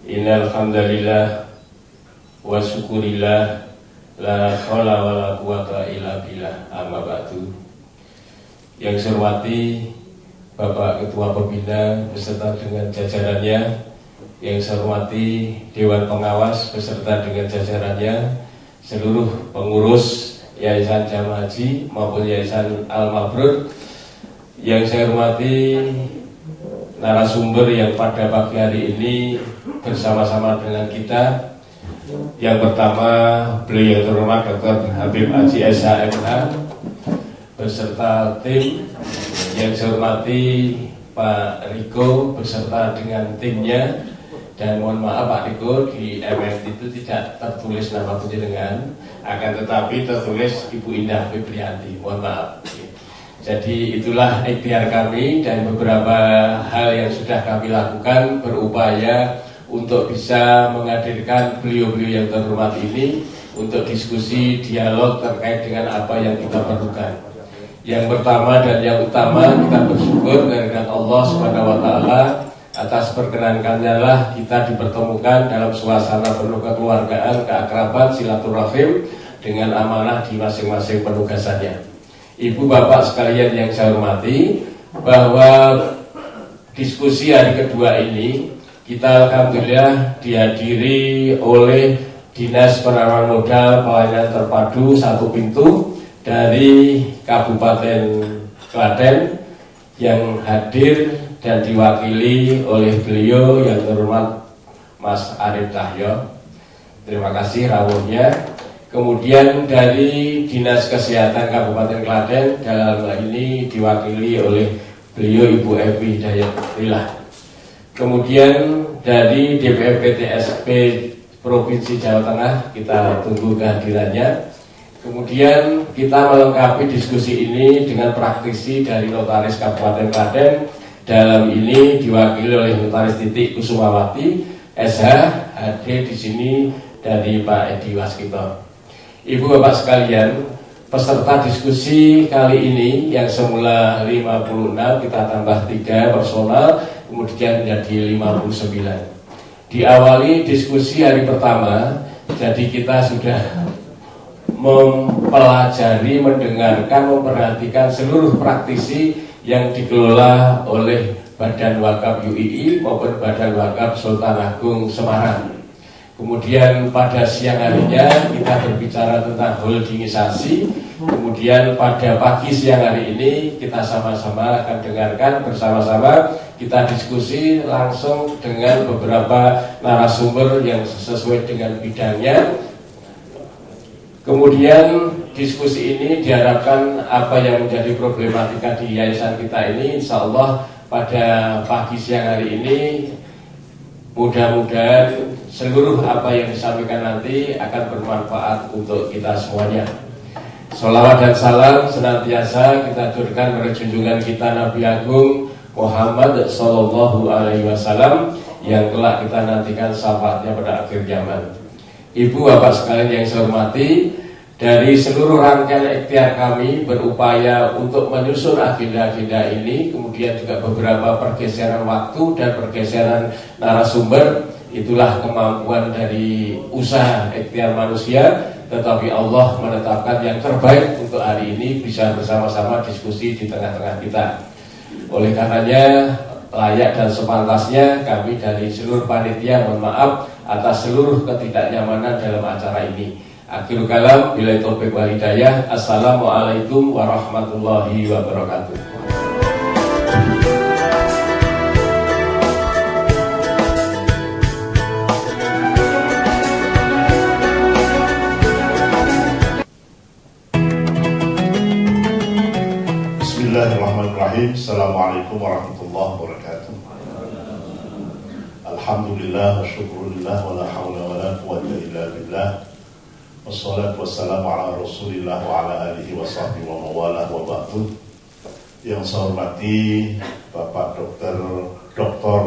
Innal hamdalillah wa syukurillah la haula wala quwata illa billah. Amma ba'du. Yang saya hormati Bapak Ketua Pembina beserta dengan jajarannya, yang saya hormati Dewan Pengawas beserta dengan jajarannya, seluruh pengurus Yayasan Jamaah Haji maupun Yayasan Al-Mabrur, yang saya hormati narasumber yang pada pagi hari ini bersama-sama dengan kita. Yang pertama, beliau yang terhormat Dr. Habib Haji SHMH beserta tim. Yang saya hormati Pak Riko beserta dengan timnya. Dan mohon maaf Pak Riko, di MF itu tidak tertulis nama panjenengan, akan tetapi tertulis Ibu Indah Febrianti. Mohon maaf. Jadi itulah ikhtiar kami dan beberapa hal yang sudah kami lakukan, berupaya untuk bisa menghadirkan beliau-beliau yang terhormat ini untuk diskusi dialog terkait dengan apa yang kita perlukan. Yang pertama dan yang utama, kita bersyukur kehadirat Allah Subhanahu wa taala atas perkenankannya lah kita dipertemukan dalam suasana penuh kekeluargaan, keakraban, silaturahim dengan amanah di masing-masing penugasannya. Ibu bapak sekalian yang saya hormati, bahwa diskusi hari kedua ini kita alhamdulillah dihadiri oleh Dinas Penanaman Modal Pelayanan Terpadu Satu Pintu dari Kabupaten Klaten, yang hadir dan diwakili oleh beliau yang terhormat Mas Arif Cahyo. Terima kasih rawuhnya. Kemudian dari Dinas Kesehatan Kabupaten Klaten dalam hal ini diwakili oleh beliau Ibu Evi Hidayatullah. Kemudian dari DPRD TSP Provinsi Jawa Tengah kita tunggu kehadirannya. Kemudian kita melengkapi diskusi ini dengan praktisi dari Notaris Kabupaten Klaten. Dalam ini diwakili oleh Notaris Titik Kusumawati SH, hadir di sini dari Pak Edi Waskito. Ibu bapak sekalian, peserta diskusi kali ini yang semula 56 kita tambah 3 personal, kemudian menjadi 59. Diawali diskusi hari pertama, jadi kita sudah mempelajari, mendengarkan, memperhatikan seluruh praktisi yang dikelola oleh Badan Wakaf UII maupun Badan Wakaf Sultan Agung Semarang. Kemudian pada siang harinya kita berbicara tentang holdingisasi. Kemudian pada pagi siang hari ini kita sama-sama akan dengarkan bersama-sama, kita diskusi langsung dengan beberapa narasumber yang sesuai dengan bidangnya. Kemudian diskusi ini diharapkan apa yang menjadi problematika di yayasan kita ini, insya Allah pada pagi siang hari ini mudah-mudahan seluruh apa yang disampaikan nanti akan bermanfaat untuk kita semuanya. Sholawat dan salam senantiasa kita aturkan pada junjungan kita Nabi Agung Muhammad Sallallahu Alaihi Wasallam yang kelak kita nantikan syafaatnya pada akhir zaman. Ibu bapak sekalian yang saya hormati, dari seluruh rangkaian ikhtiar kami berupaya untuk menyusun agenda-agenda ini, kemudian juga beberapa pergeseran waktu dan pergeseran narasumber. Itulah kemampuan dari usaha ikhtiar manusia, tetapi Allah menetapkan yang terbaik untuk hari ini bisa bersama-sama diskusi di tengah-tengah kita. Oleh karenanya layak dan sepantasnya kami dari seluruh panitia mohon maaf atas seluruh ketidaknyamanan dalam acara ini. Akhirul kalam, billahi taufiq wal hidayah. Assalamualaikum warahmatullahi wabarakatuh. Bismillahirrahmanirrahim. Assalamualaikum warahmatullahi wabarakatuh. Alhamdulillah wa syukurillah wa la hawla wa la quwwata illa billah. Wassalatu wassalamu ala rasulillah wa ala alihi wa sahbihi wa mawalah wa ba'du. Yang saya hormati Bapak Dr.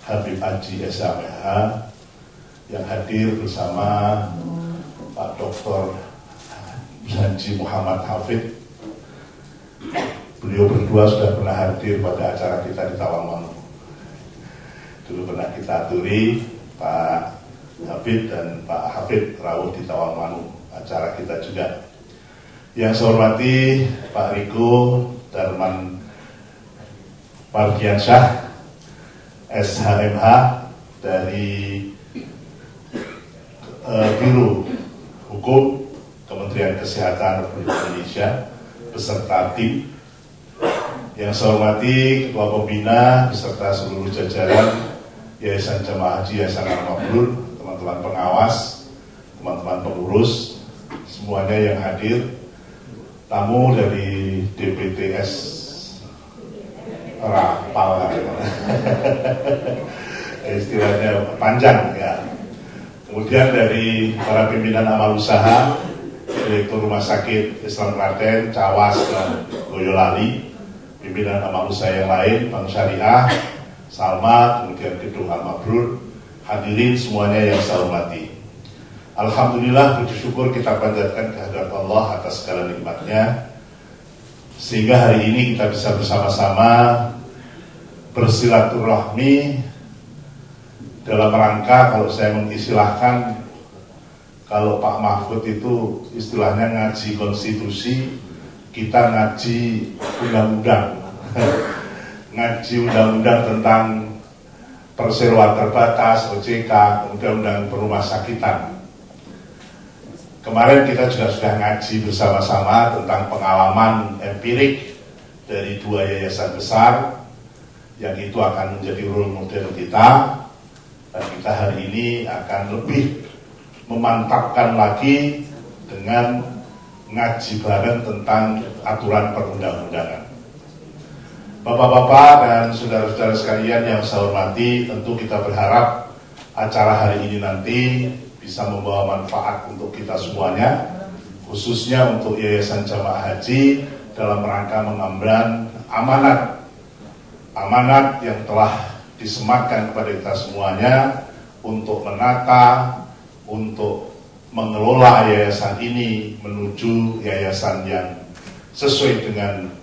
Habib Haji SHMH yang hadir bersama Pak Dr. Haji Muhammad Hafid. Beliau berdua sudah pernah hadir pada acara kita di Tawangmangu. Dulu pernah kita aturi Pak Habib dan Pak Habib rawuh di Tawangmangu acara kita juga. Yang saya hormati Pak Riko Darman Mardiansyah SHMH dari Biro Hukum Kementerian Kesehatan Republik Indonesia beserta tim. Yang saya hormati Ketua Pembina beserta seluruh jajaran Yayasan Jamaah Haji Yayasan Al-Mabrur, teman-teman pengawas, teman-teman pengurus, semuanya yang hadir, tamu dari DPTS Rapal, istilahnya panjang ya. Kemudian dari para pimpinan amal usaha, Direktur Rumah Sakit Islam Klaten, Cawas dan Boyolali, pimpinan amal usaha yang lain, Bank Syariah, Salma, kemudian Gedung Al-Mabrur, hadirin semuanya yang saya hormati. Alhamdulillah, puji syukur kita panjatkan kehadirat Allah atas segala nikmatnya, sehingga hari ini kita bisa bersama-sama bersilaturahmi dalam rangka, kalau saya mengistilahkan, kalau Pak Mahfud itu istilahnya ngaji konstitusi, kita ngaji undang-undang. Ngaji undang-undang tentang perseroan terbatas, OJK, kemudian undang perumah sakitan. Kemarin kita juga sudah ngaji bersama-sama tentang pengalaman empirik dari 2 yayasan besar, yang itu akan menjadi role model kita, dan kita hari ini akan lebih memantapkan lagi dengan ngaji bareng tentang aturan perundang-undangan. Bapak-bapak dan saudara-saudara sekalian yang saya hormati, tentu kita berharap acara hari ini nanti bisa membawa manfaat untuk kita semuanya, khususnya untuk Yayasan Jamaah Haji dalam rangka mengemban amanat yang telah disematkan kepada kita semuanya untuk menata, untuk mengelola yayasan ini menuju yayasan yang sesuai dengan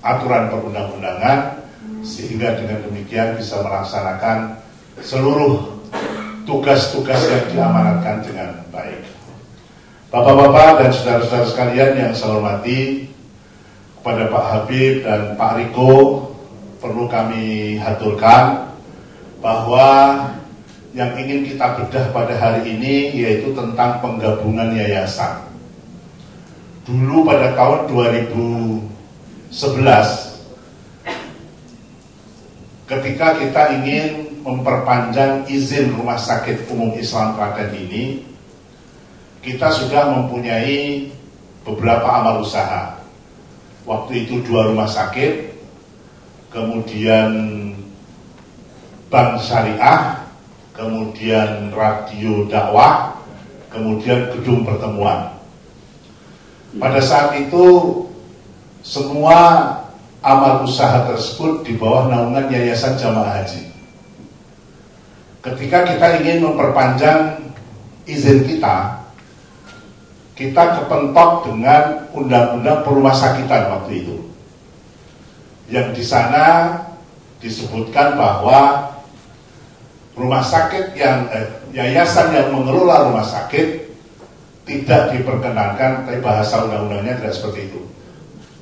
aturan perundang-undangan, sehingga dengan demikian bisa melaksanakan seluruh tugas-tugas yang diamanatkan dengan baik. Bapak-bapak dan saudara-saudara sekalian yang saya hormati, kepada Pak Habib dan Pak Riko perlu kami haturkan bahwa yang ingin kita bedah pada hari ini yaitu tentang penggabungan yayasan. Dulu pada tahun 2011, ketika kita ingin memperpanjang izin Rumah Sakit Umum Islam Klaten ini, kita sudah mempunyai beberapa amal usaha. Waktu itu 2 rumah sakit, kemudian Bank Syariah, kemudian radio dakwah, kemudian gedung pertemuan. Pada saat itu semua amal usaha tersebut di bawah naungan Yayasan Jamaah Haji. Ketika kita ingin memperpanjang izin kita kepentok dengan undang-undang perumah sakitan waktu itu, yang di sana disebutkan bahwa rumah sakit yang yayasan yang mengelola rumah sakit tidak diperkenankan, tapi bahasa undang-undangnya tidak seperti itu,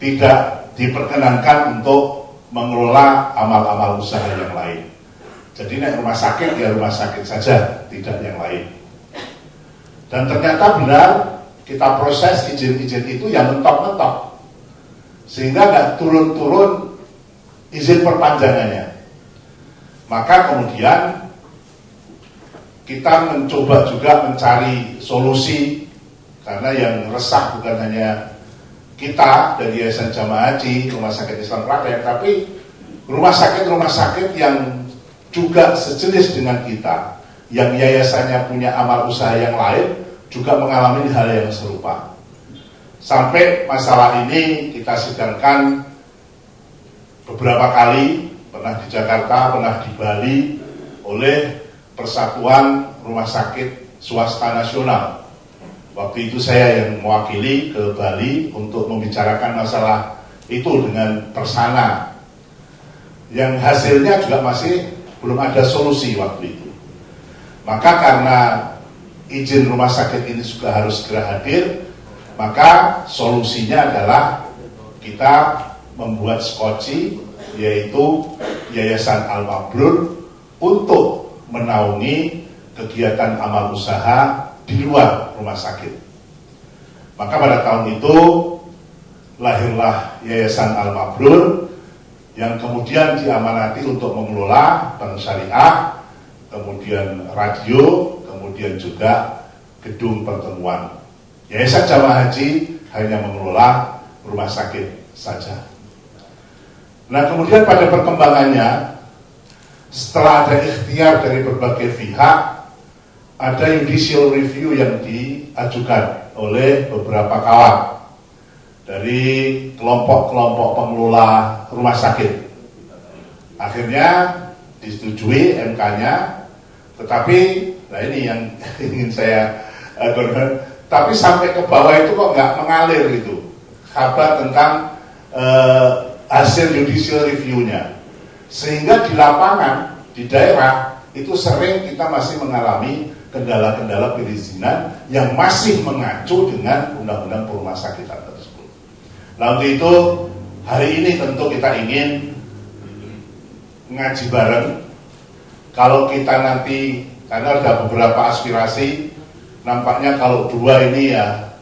tidak diperkenankan untuk mengelola amal-amal usaha yang lain. Jadi rumah sakit ya rumah sakit saja, tidak yang lain. Dan ternyata benar, kita proses izin-izin itu yang mentok-mentok, sehingga nggak turun-turun izin perpanjangannya. Maka kemudian kita mencoba juga mencari solusi, karena yang resah bukan hanya kita dari Yayasan Jamaah Haji, Rumah Sakit Islam Klaten, tapi rumah sakit yang juga sejenis dengan kita, yang yayasannya punya amal usaha yang lain, juga mengalami hal yang serupa. Sampai masalah ini kita sidangkan beberapa kali, pernah di Jakarta, pernah di Bali, oleh Persatuan Rumah Sakit Swasta Nasional. Waktu itu saya yang mewakili ke Bali untuk membicarakan masalah itu dengan Persana, yang hasilnya juga masih belum ada solusi waktu itu. Maka karena izin rumah sakit ini juga harus segera hadir, maka solusinya adalah kita membuat skoci, yaitu Yayasan Al-Mabrur, untuk menaungi kegiatan amal usaha di luar rumah sakit. Maka pada tahun itu lahirlah Yayasan Al-Mabrur yang kemudian diamanati untuk mengelola bank syariah, kemudian radio, kemudian juga gedung pertemuan. Yayasan Jamaah Haji hanya mengelola rumah sakit saja. Nah, kemudian pada perkembangannya, setelah ada ikhtiar dari berbagai pihak, ada judicial review yang diajukan oleh beberapa kawan dari kelompok-kelompok pengelola rumah sakit. Akhirnya disetujui MK-nya, tetapi, nah ini yang ingin saya konfirmasi, tapi sampai ke bawah itu kok nggak mengalir gitu kabar tentang hasil judicial review-nya, sehingga di lapangan, di daerah itu sering kita masih mengalami kendala-kendala perizinan yang masih mengacu dengan undang-undang perumahan tersebut. Lalu itu hari ini tentu kita ingin ngaji bareng. Kalau kita nanti, karena ada beberapa aspirasi, nampaknya kalau dua ini ya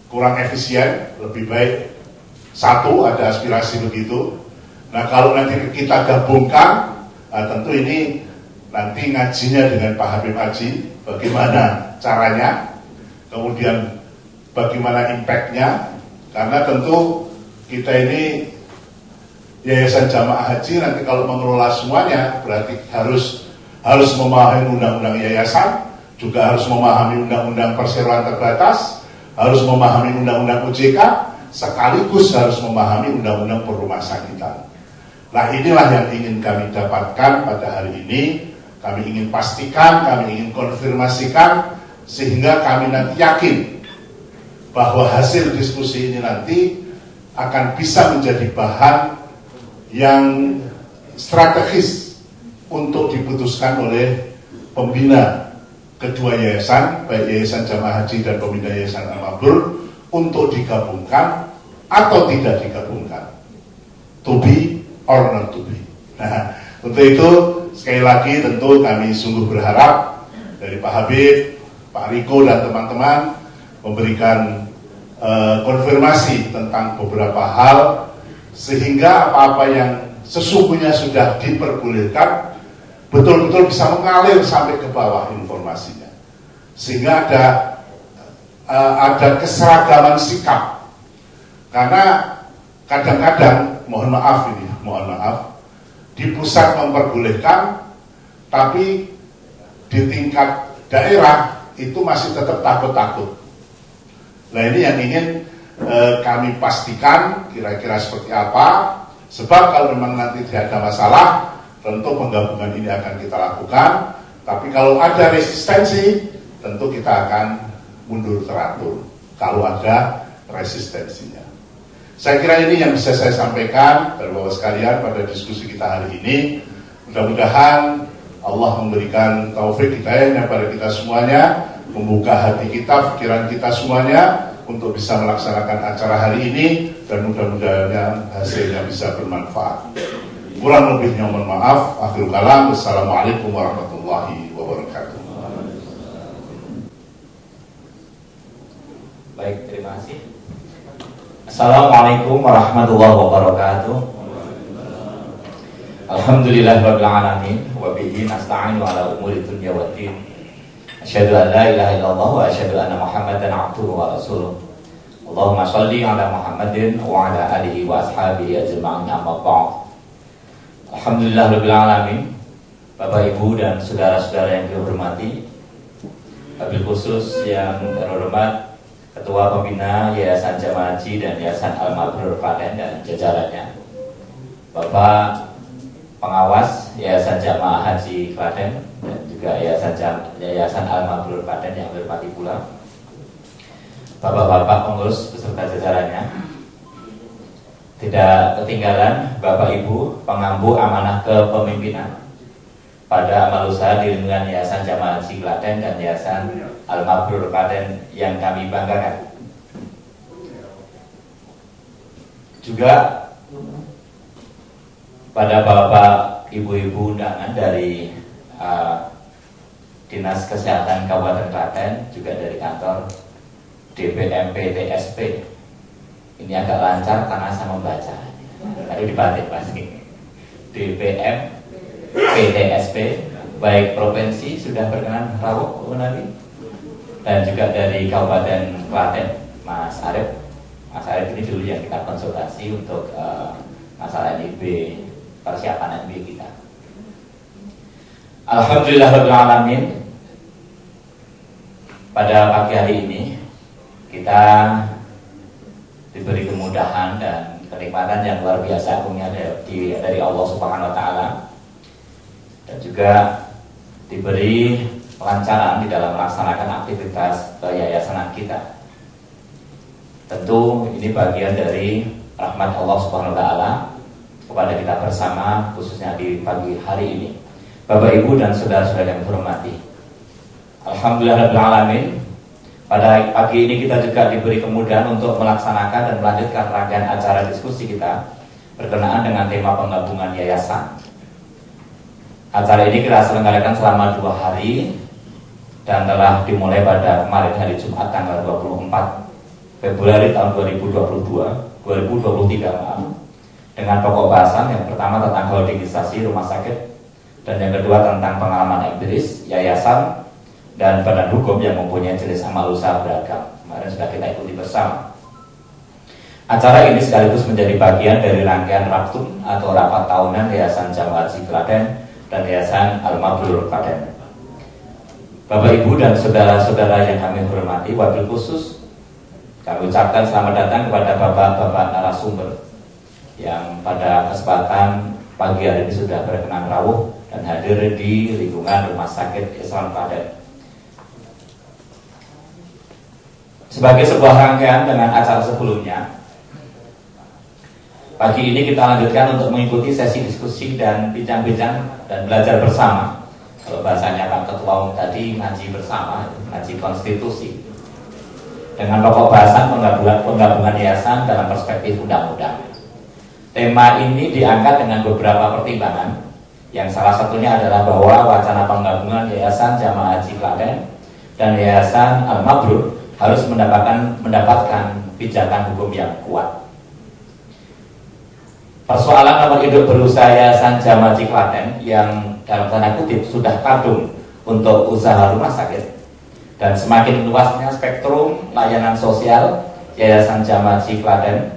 kurang efisien, lebih baik satu, ada aspirasi begitu. Nah, kalau nanti kita gabungkan, nah tentu ini nanti ngajinya dengan Pak Habib Haji, bagaimana caranya, kemudian bagaimana impact-nya, karena tentu kita ini Yayasan Jamaah Haji nanti kalau mengelola semuanya berarti harus memahami undang-undang yayasan, juga harus memahami undang-undang perseroan terbatas, harus memahami undang-undang OJK, sekaligus harus memahami undang-undang perumahan. Nah, inilah yang ingin kami dapatkan pada hari ini. Kami ingin pastikan, kami ingin konfirmasikan, sehingga kami nanti yakin bahwa hasil diskusi ini nanti akan bisa menjadi bahan yang strategis untuk diputuskan oleh pembina kedua yayasan, baik Yayasan Jamaah Haji dan pembina Yayasan Al-Mabrur, untuk digabungkan atau tidak digabungkan, to be or not to be. Nah, untuk itu sekali lagi tentu kami sungguh berharap dari Pak Habib, Pak Riko dan teman-teman memberikan konfirmasi tentang beberapa hal, sehingga apa-apa yang sesungguhnya sudah diperbolehkan betul-betul bisa mengalir sampai ke bawah informasinya, sehingga ada keseragaman sikap. Karena kadang-kadang, mohon maaf, di pusat memperbolehkan, tapi di tingkat daerah itu masih tetap takut-takut. Nah, ini yang ingin kami pastikan kira-kira seperti apa, sebab kalau memang nanti tidak ada masalah, tentu penggabungan ini akan kita lakukan. Tapi kalau ada resistensi, tentu kita akan mundur teratur kalau ada resistensinya. Saya kira ini yang bisa saya sampaikan dari Bapak sekalian pada diskusi kita hari ini. Mudah-mudahan Allah memberikan taufik hidayahnya pada kita semuanya, membuka hati kita, pikiran kita semuanya untuk bisa melaksanakan acara hari ini, dan mudah-mudahan hasilnya bisa bermanfaat. Kurang lebihnya mohon maaf. Akhirul kalam. Wassalamualaikum warahmatullahi wabarakatuh. Baik, terima kasih. Assalamualaikum warahmatullahi wabarakatuh. Alhamdulillahirabbil alamin wa bihi nasta'inu ala umuri dunya waddin. Asyhadu an la ilaha illallah wa asyhadu anna Muhammadan abduhu wa rasuluh. Allahumma shalli ala Muhammadin wa ala alihi wa ashabihi ajma'in, amma ba'd. Alhamdulillahirabbil alamin. Bapak, Ibu dan saudara-saudara yang dihormati, wabil khusus yang terhormat Ketua Pembina Yayasan Jamaah Haji dan Yayasan Al-Mabrur Klaten dan jajarannya, Bapak Pengawas Yayasan Jamaah Haji Klaten dan juga Yayasan Al-Mabrur Klaten yang berhormati pula, Bapak-bapak pengurus beserta jajarannya, tidak ketinggalan Bapak Ibu pengampu amanah kepemimpinan, pada amal usaha di lingkungan Yayasan Jamaah Haji Klaten dan Yayasan Al-Mabrur Klaten yang kami banggakan. Juga pada bapak ibu-ibu undangan dari Dinas Kesehatan Kabupaten Klaten, juga dari kantor DPM PTSP. Ini agak lancar karena saya membaca. Tadi dibatik pasti. DPM PTSP, baik provinsi sudah berkenan rawuh nanti, dan juga dari Kabupaten Klaten, Mas Arif. Mas Arif ini dulu yang kita konsultasi untuk masalah NIB, persiapan NIB kita. Alhamdulillahirabbil alamin. Pada pagi hari ini kita diberi kemudahan dan kenikmatan yang luar biasa agungnya dari Allah Subhanahu wa taala, dan juga diberi kelancaran di dalam melaksanakan aktivitas keyayasanan kita. Tentu ini bagian dari rahmat Allah Subhanahu wa taala kepada kita bersama, khususnya di pagi hari ini. Bapak Ibu dan saudara-saudara yang hormati, alhamdulillahirabbil alamin. Pada pagi ini kita juga diberi kemudahan untuk melaksanakan dan melanjutkan rangkaian acara diskusi kita berkenaan dengan tema penggabungan yayasan. Acara ini kita selenggarakan selama 2 hari dan telah dimulai pada kemarin hari Jumat tanggal 24 Februari tahun 2023 dengan pokok bahasan yang pertama tentang holdingisasi rumah sakit, dan yang kedua tentang pengalaman empiris yayasan dan badan hukum yang mempunyai jenis amal usaha beragam. Kemarin sudah kita ikuti bersama. Acara ini sekaligus menjadi bagian dari rangkaian Raptum atau rapat tahunan Yayasan Jamaah Haji Klaten dan Yayasan Al-Mabrur Klaten. Bapak Ibu dan saudara-saudara yang kami hormati, wabil khusus kami ucapkan selamat datang kepada bapak-bapak narasumber yang pada kesempatan pagi hari ini sudah berkenan rawuh dan hadir di lingkungan Rumah Sakit Islam Klaten. Sebagai sebuah rangkaian dengan acara sebelumnya, pagi ini kita lanjutkan untuk mengikuti sesi diskusi dan bincang-bincang dan belajar bersama. Kalau bahasanya Pak Ketua Umum tadi, ngaji bersama, ngaji konstitusi, dengan pokok bahasan penggabungan yayasan dalam perspektif undang-undang. Tema ini diangkat dengan beberapa pertimbangan, yang salah satunya adalah bahwa wacana penggabungan Yayasan Jamaah Haji Klaten dan Yayasan Al-Mabrur harus mendapatkan pijakan hukum yang kuat. Persoalan nomor induk berusaha Yayasan Jamaah Haji Klaten yang dalam tanda kutip sudah kadung untuk usaha rumah sakit, dan semakin luasnya spektrum layanan sosial Yayasan Jamaah Haji Klaten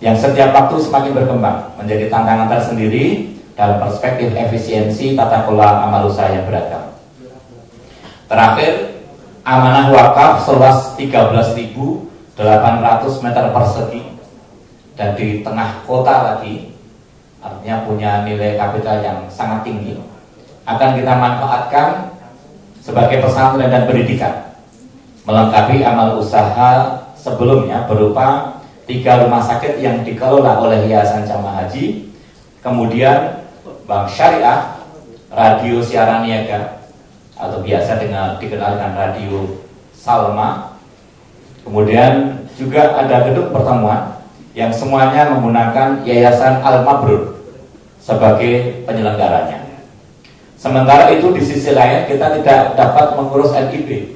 yang setiap waktu semakin berkembang, menjadi tantangan tersendiri dalam perspektif efisiensi tata kelola amal usaha yang beragam. Terakhir, amanah wakaf seluas 13.800 meter persegi dan di tengah kota lagi, artinya punya nilai kapital yang sangat tinggi, akan kita manfaatkan sebagai pesantren dan pendidikan, melengkapi amal usaha sebelumnya berupa 3 rumah sakit yang dikelola oleh Yayasan Jamaah Haji, kemudian Bank Syariah, radio siaran niaga atau biasa dikenal dengan radio Salma, kemudian juga ada gedung pertemuan yang semuanya menggunakan Yayasan Al-Mabrur sebagai penyelenggaranya. Sementara itu di sisi lain kita tidak dapat mengurus NIB,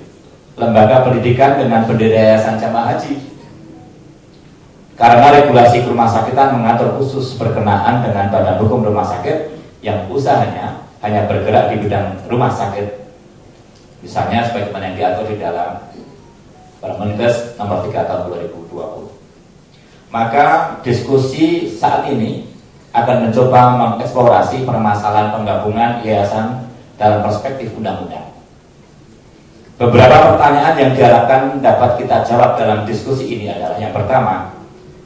lembaga pendidikan dengan bendera Yayasan Jamaah Haji, karena regulasi rumah sakitan mengatur khusus berkenaan dengan badan hukum rumah sakit yang usahanya hanya bergerak di bidang rumah sakit, misalnya sebagaimana yang diatur di dalam Permenkes nomor 3 tahun 2020. Maka diskusi saat ini akan mencoba mengeksplorasi permasalahan penggabungan yayasan dalam perspektif undang-undang. Beberapa pertanyaan yang diharapkan dapat kita jawab dalam diskusi ini adalah: yang pertama,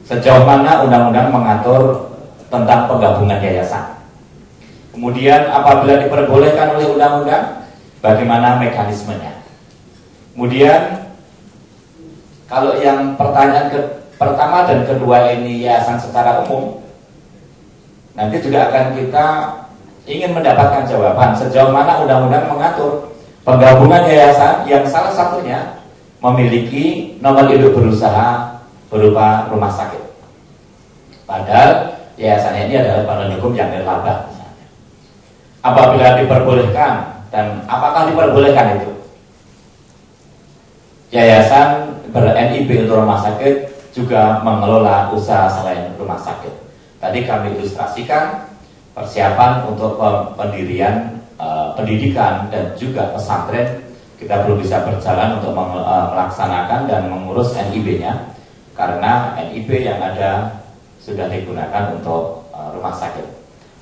sejauh mana undang-undang mengatur tentang penggabungan yayasan? Kemudian apabila diperbolehkan oleh undang-undang, bagaimana mekanismenya? Kemudian kalau yang pertanyaan pertama dan kedua ini yayasan secara umum, nanti juga akan kita ingin mendapatkan jawaban sejauh mana undang-undang mengatur penggabungan yayasan yang salah satunya memiliki nomor induk berusaha berupa rumah sakit. Padahal yayasan ini adalah badan hukum yang nirlaba misalnya. Apabila diperbolehkan, dan apakah diperbolehkan itu? Yayasan ber-NIB untuk rumah sakit juga mengelola usaha selain rumah sakit. Tadi kami ilustrasikan persiapan untuk pendirian pendidikan dan juga pesantren. Kita belum bisa berjalan untuk melaksanakan dan mengurus NIB-nya karena NIB yang ada sudah digunakan untuk rumah sakit.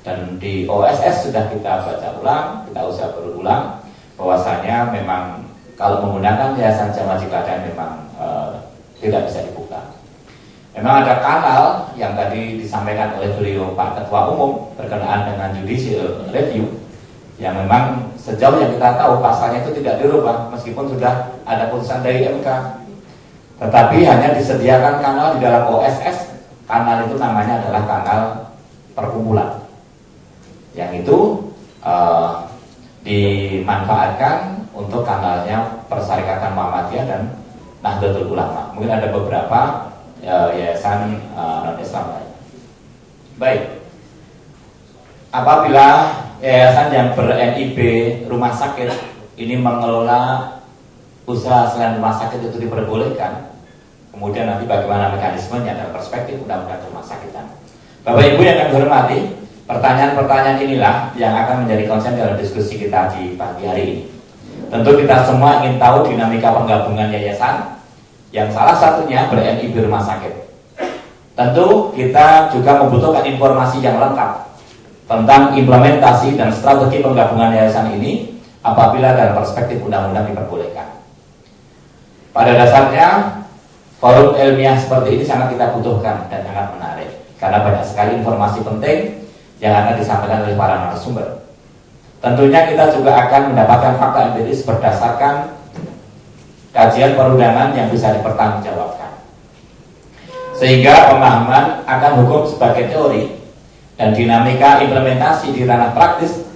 Dan di OSS sudah kita baca ulang, kita usah berulang bahwasanya memang kalau menggunakan yayasan Jamaah Cikadan memang tidak bisa dibuka. Memang ada kanal yang tadi disampaikan oleh beliau Pak Ketua Umum berkenaan dengan judicial review yang memang sejauh yang kita tahu pasalnya itu tidak dirubah meskipun sudah ada putusan dari MK, tetapi hanya disediakan kanal di dalam OSS. Kanal itu namanya adalah kanal perkumpulan yang itu dimanfaatkan untuk kanalnya Persyarikatan Muhammadiyah dan Nahdlatul Ulama. Mungkin ada beberapa yayasan non-Islam lain. Baik, apabila yayasan yang ber-NIB rumah sakit ini mengelola usaha selain rumah sakit itu diperbolehkan, kemudian nanti bagaimana mekanismenya dalam perspektif undang-undang rumah sakitan. Bapak Ibu yang kami hormati, pertanyaan-pertanyaan inilah yang akan menjadi konsen dalam diskusi kita di pagi hari ini. Tentu kita semua ingin tahu dinamika penggabungan yayasan yang salah satunya ber-NIB rumah sakit. Tentu kita juga membutuhkan informasi yang lengkap tentang implementasi dan strategi penggabungan yayasan ini apabila dalam perspektif undang-undang diperbolehkan. Pada dasarnya, forum ilmiah seperti ini sangat kita butuhkan dan sangat menarik karena banyak sekali informasi penting yang akan disampaikan oleh para narasumber. Tentunya kita juga akan mendapatkan fakta empiris berdasarkan kajian perundangan yang bisa dipertanggungjawabkan, sehingga pemahaman akan hukum sebagai teori dan dinamika implementasi di ranah praktis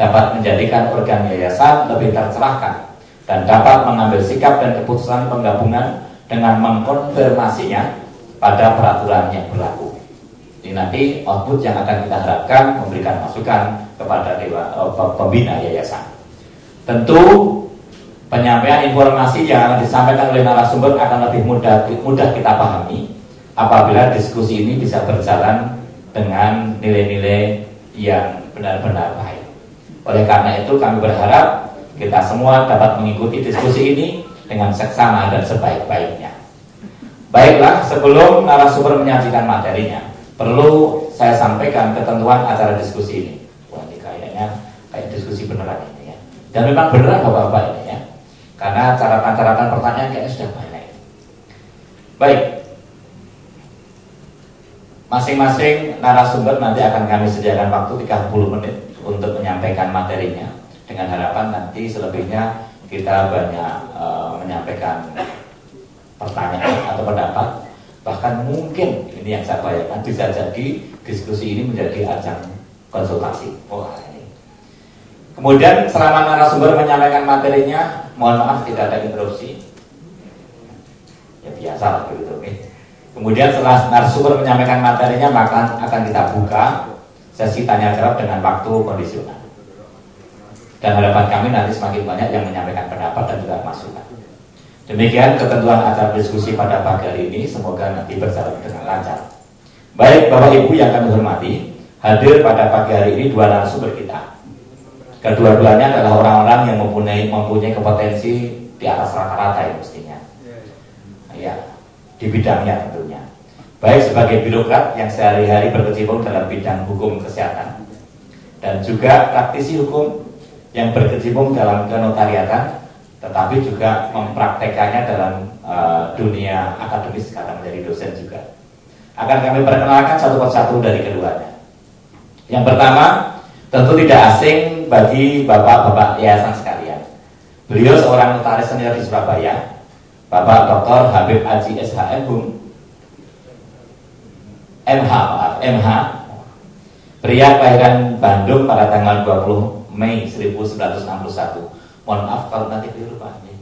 dapat menjadikan organ yayasan lebih tercerahkan dan dapat mengambil sikap dan keputusan penggabungan dengan mengkonfirmasinya pada peraturan yang berlaku. Ini nanti output yang akan kita harapkan memberikan masukan kepada pembina yayasan. Tentu penyampaian informasi yang akan disampaikan oleh narasumber akan lebih mudah kita pahami apabila diskusi ini bisa berjalan dengan nilai-nilai yang benar-benar baik. Oleh karena itu kami berharap kita semua dapat mengikuti diskusi ini dengan seksama dan sebaik-baiknya. Baiklah, sebelum narasumber menyajikan materinya, perlu saya sampaikan ketentuan acara diskusi ini. Wah, ini kayaknya kayak diskusi beneran ini ya. Dan memang beneran Bapak-Bapak ini ya. Karena catatan-catatan pertanyaan kayaknya sudah banyak. Baik, masing-masing narasumber nanti akan kami sediakan waktu 30 menit untuk menyampaikan materinya, dengan harapan nanti selebihnya kita banyak menyampaikan pertanyaan atau pendapat. Bahkan mungkin ini yang saya bayangkan bisa jadi diskusi ini menjadi ajang konsultasi. Wah, ini. Kemudian selama narasumber menyampaikan materinya, mohon maaf tidak ada interupsi. Ya biasa lah begitu. Kemudian setelah narasumber menyampaikan materinya, maka akan kita buka sesi tanya jawab dengan waktu kondisional. Dan harapan kami nanti semakin banyak yang menyampaikan pendapat dan juga masukan. Demikian ketentuan acara diskusi pada pagi hari ini, semoga nanti berjalan dengan lancar. Baik Bapak Ibu yang kami hormati, hadir pada pagi hari ini dua narasumber kita. Kedua-duanya adalah orang-orang yang mempunyai kompetensi di atas rata-rata ya mestinya. Ya, di bidangnya tentunya. Baik sebagai birokrat yang sehari-hari berkecimpung dalam bidang hukum kesehatan, dan juga praktisi hukum yang berkecimpung dalam kenotariatan, tetapi juga mempraktekannya dalam dunia akademis karena menjadi dosen juga. Akan kami perkenalkan satu persatu dari keduanya. Yang pertama, tentu tidak asing bagi bapak-bapak yayasan sekalian. Beliau seorang notaris senior di Surabaya, Bapak Dr. Habib Haji SHM MH. Pria kelahiran Bandung pada tanggal 20 Mei 1961. Mohon maaf kalau nanti keliru Pak.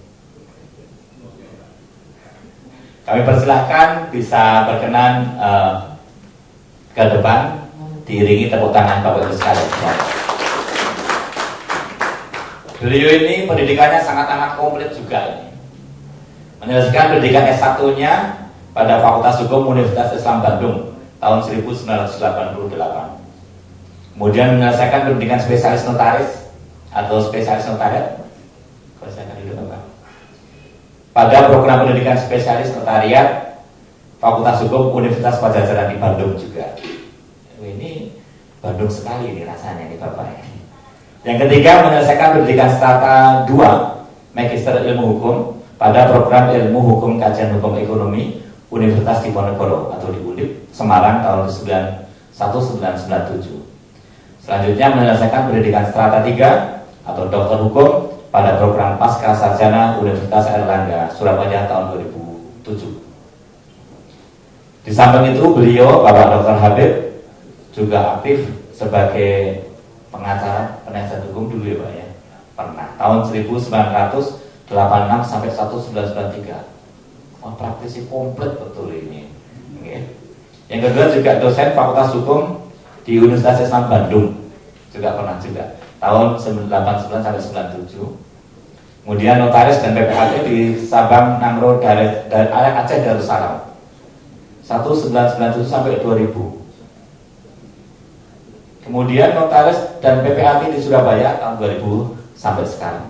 Kami persilahkan bisa berkenan ke depan diiringi tepuk tangan Bapak Ibu sekalian. Beliau ini pendidikannya sangat amat komplit juga ini. Menyelesaikan pendidikan S1-nya pada Fakultas Hukum Universitas Islam Bandung tahun 1988. Kemudian menyelesaikan pendidikan spesialis notaris atau spesialis notariat. Pada program pendidikan spesialis notariat Fakultas Hukum Universitas Pajajaran di Bandung juga. Ini Bandung sekali ini rasanya nih Bapak. Yang ketiga menyelesaikan pendidikan strata 2 Magister Ilmu Hukum pada program Ilmu Hukum Kajian Hukum Ekonomi Universitas Diponegoro atau di UNIP Semarang tahun 1997. Selanjutnya menyelesaikan pendidikan strata 3 atau Doktor Hukum pada program Pasca Sarjana Universitas Airlangga Surabaya tahun 2007. Di samping itu beliau Bapak Dr. Habib juga aktif sebagai pengacara penasihat hukum dulu ya Pak ya. Pernah tahun 1986 sampai 1993. Oh, praktisi komplit betul ini. Okay. Yang kedua juga dosen Fakultas Hukum di Universitas Islam Bandung juga pernah juga tahun 1989 sampai 97. Kemudian notaris dan PPAT di Sabang, Nangro, Aceh Darussalam 1997 sampai 2000. Kemudian notaris dan PPAT di Surabaya tahun 2000 sampai sekarang.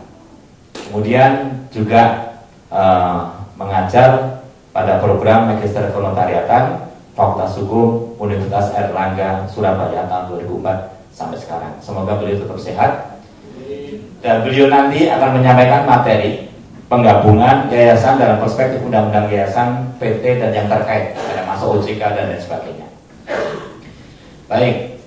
Kemudian juga mengajar pada program Magister Kenotariatan Fakultas Hukum Universitas Airlangga Surabaya tahun 2004 sampai sekarang. Semoga beliau tetap sehat. Dan beliau nanti akan menyampaikan materi penggabungan yayasan dalam perspektif undang-undang yayasan, PT dan yang terkait, ada masuk OJK dan lain sebagainya. Baik,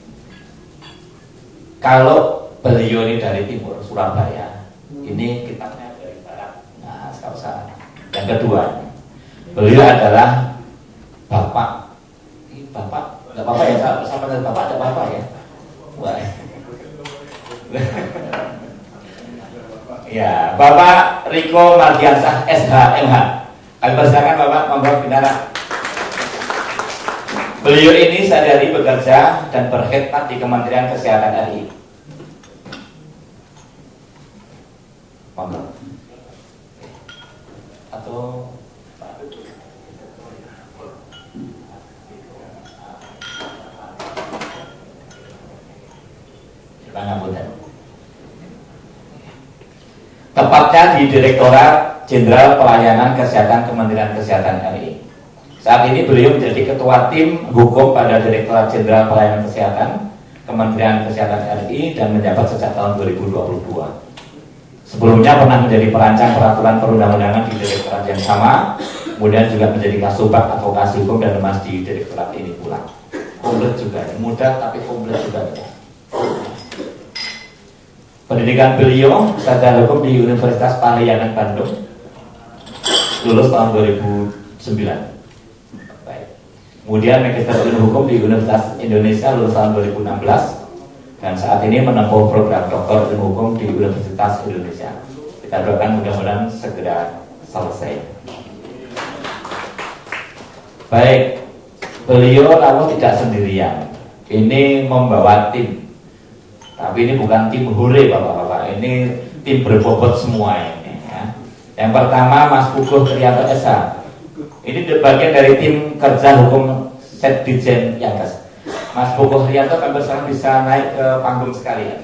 kalau beliau ini dari timur Surabaya, ini kitabnya dari barat. Nah, sekali salah. Yang kedua, beliau adalah bapak. Ini bapak, tidak apa-apa ya, sama dengan bapak ada bapak ya. Wah. Ya, Bapak Riko Mardiansah SH.MH. Kami persilakan Bapak membawa bendera. Beliau ini sehari-hari bekerja dan berkhidmat di Kementerian Kesehatan RI. Atau tepatnya di Direktorat Jenderal Pelayanan Kesehatan Kementerian Kesehatan RI. Saat ini beliau menjadi Ketua Tim Hukum pada Direktorat Jenderal Pelayanan Kesehatan Kementerian Kesehatan RI dan menjabat sejak tahun 2022. Sebelumnya pernah menjadi perancang peraturan perundang-undangan di Direktorat yang sama, kemudian juga menjadi Kasubag Advokasi Hukum dan Humas di Direktorat ini pula. Komplit juga, mudah tapi komplit juga. Pendidikan beliau sarjana hukum di Universitas Pariaman Bandung, lulus tahun 2009. Baik. Kemudian Magister Ilmu Hukum di Universitas Indonesia, lulus tahun 2016, dan saat ini menempuh program Doktor Ilmu Hukum di Universitas Indonesia. Kita doakan mudah-mudahan segera selesai. Baik, beliau namun tidak sendirian. Ini membawa tim. Tapi ini bukan tim hore Bapak-Bapak, ini tim berbobot semua ini ya. Yang pertama Mas Puguh Trianto SH. Ini bagian dari tim kerja hukum Setdijen Yankes. Mas Puguh Trianto kan bersama bisa naik ke panggung sekalian.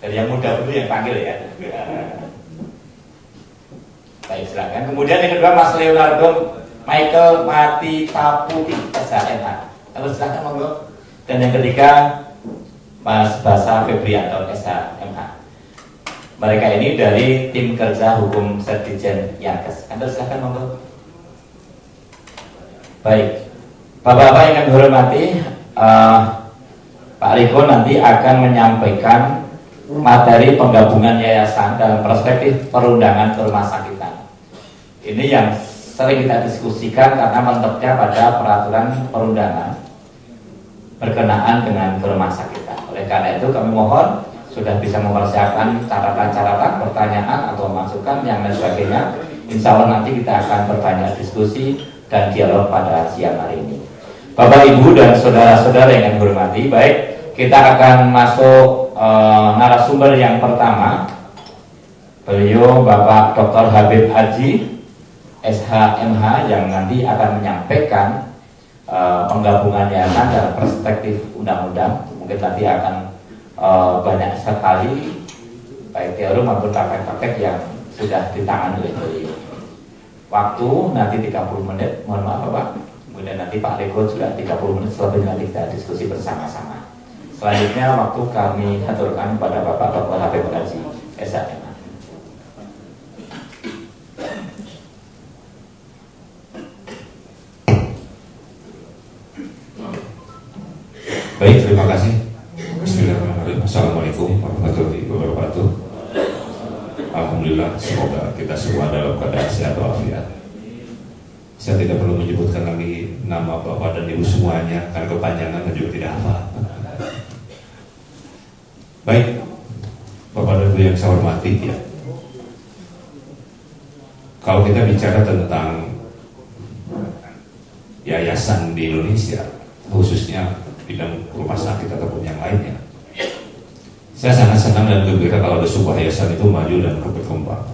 Dari yang muda dulu yang panggil ya. Baik, silakan. Kemudian yang kedua Mas Leonardo Michael Mati Taputi SH.MH. Lalu silakan monggo. Dan yang ketiga Mas Basa Febrianto SH.MH. Mereka ini dari tim kerja hukum Setdijen Yankes. Anda silahkan monggo. Baik, Bapak-bapak yang kami hormati, Pak Riko nanti akan menyampaikan materi penggabungan yayasan dalam perspektif perundangan rumah sakitan. Ini yang sering kita diskusikan karena mentoknya pada peraturan perundangan berkenaan dengan bermasa kita. Oleh karena itu kami mohon sudah bisa mempersiapkan catatan-catatan, pertanyaan atau masukan yang lain sebagainya. Insya Allah nanti kita akan berbanyak diskusi dan dialog pada siang hari ini. Bapak, Ibu, dan saudara-saudara yang kami hormati, baik, kita akan masuk narasumber yang pertama. Beliau Bapak Dr. Habib Haji SHMH yang nanti akan menyampaikan penggabungan yayasan dalam perspektif undang-undang. Mungkin nanti akan banyak sekali baik teori maupun praktek-praktek yang sudah ditangani oleh beliau. Waktu nanti 30 menit, mohon maaf Bapak. Kemudian nanti Pak Riko juga 30 menit, setelah nanti kita diskusi bersama-sama. Selanjutnya waktu kami aturkan kepada Bapak Dr. Habib Haji SHMH. Baik, terima kasih. Bismillahirrahmanirrahim. Assalamualaikum warahmatullahi wabarakatuh. Alhamdulillah, semoga kita semua dalam keadaan sehat walafiat. Saya tidak perlu menyebutkan lagi nama Bapak dan Ibu semuanya, karena kepanjangan dan juga tidak hafal. Baik, Bapak dan Ibu yang saya hormati, ya. Kalau kita bicara tentang yayasan di Indonesia, khususnya bidang rumah sakit ataupun yang lainnya, saya sangat senang dan gembira kalau ada sebuah yayasan itu maju dan berkembang.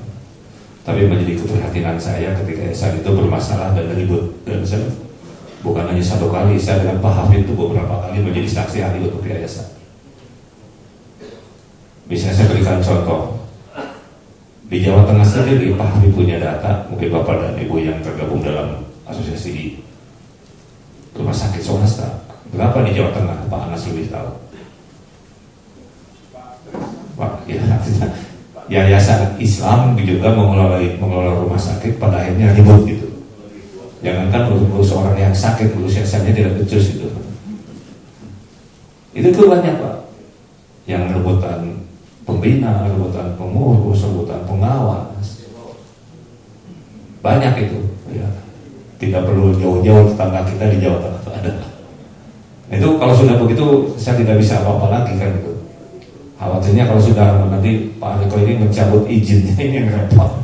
Tapi menjadi keprihatinan saya ketika yayasan itu bermasalah dan ribut. Dan saya bukan hanya satu kali, saya dengan Pak Hafid itu beberapa kali menjadi saksi ahli untuk yayasan. Bisa saya berikan contoh. Di Jawa Tengah sendiri, Pak Hafid punya data, mungkin Bapak dan Ibu yang tergabung dalam asosiasi rumah sakit swasta, berapa di Jawa Tengah? Pak Anas lebih tahu. Pak, ya, yayasan Islam juga mengelola rumah sakit, pada akhirnya ribut gitu. Jangankan urus orang yang sakit, urus yayasannya tidak becus gitu. Itu tuh banyak Pak, yang rebutan pembina, rebutan pengurus, rebutan pengawas, banyak itu. Ya, tidak perlu jauh-jauh, tetangga kita di Jawa Tengah itu ada. Itu kalau sudah begitu saya tidak bisa apa-apa lagi kan itu. Khawatirnya kalau sudah nanti Pak Riko ini mencabut izinnya, ini yang repot.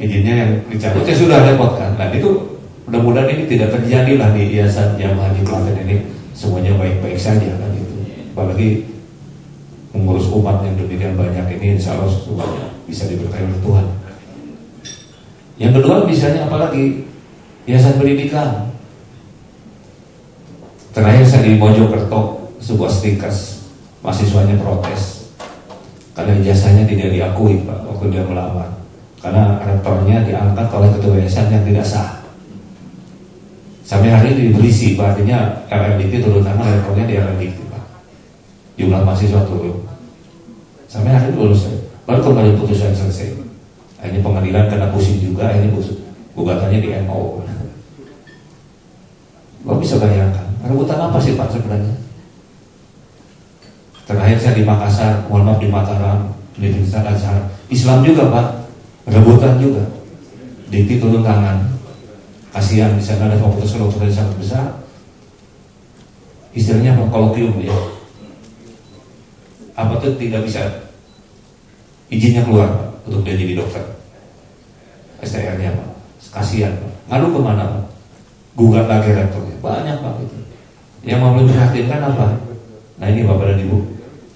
Izinnya yang dicabut ya sudah repot kan. Nah itu mudah-mudahan ini tidak terjadi lah di Yayasan Jamaah Haji Klaten ini, semuanya baik-baik saja kan itu. Apalagi mengurus umat yang demikian banyak ini, insya Allah semuanya bisa diberkahi oleh Tuhan. Yang kedua misalnya apalagi Yayasan Pendidikan. Terakhir saya di Mojokerto, sebuah stikers, mahasiswanya protes karena ijazahnya tidak diakui Pak waktu dia melamar, karena rektornya diangkat oleh ketua yayasan yang tidak sah. Sampai hari ini diberisi Pak, artinya LMDT turun tangan, rektornya di LMDT Pak, jumlah mahasiswa turun. Sampai hari ini lulus, baru kembali putusan selesai. Ini pengadilan kena pusing juga, ini gugatannya di MO. Gak bisa bayangkan rebutan apa sih Pak sebenarnya? Terakhir saya di Makassar, mohon maaf di Mataram, Universitas Azhar, Islam juga Pak, rebutan juga. Dikti turun tangan, kasihan di sana ada fakultas kedokteran yang sangat besar. Istilahnya apa? Kolokium ya. Apa tuh tidak bisa izinnya keluar Pak, untuk dia jadi dokter. STR-nya Pak, kasihan Pak. Ngadu kemana Pak? Gugat lagi rektornya, banyak Pak itu. Yang mau lebih memprihatinkan apa? Nah ini Bapak dan Ibu,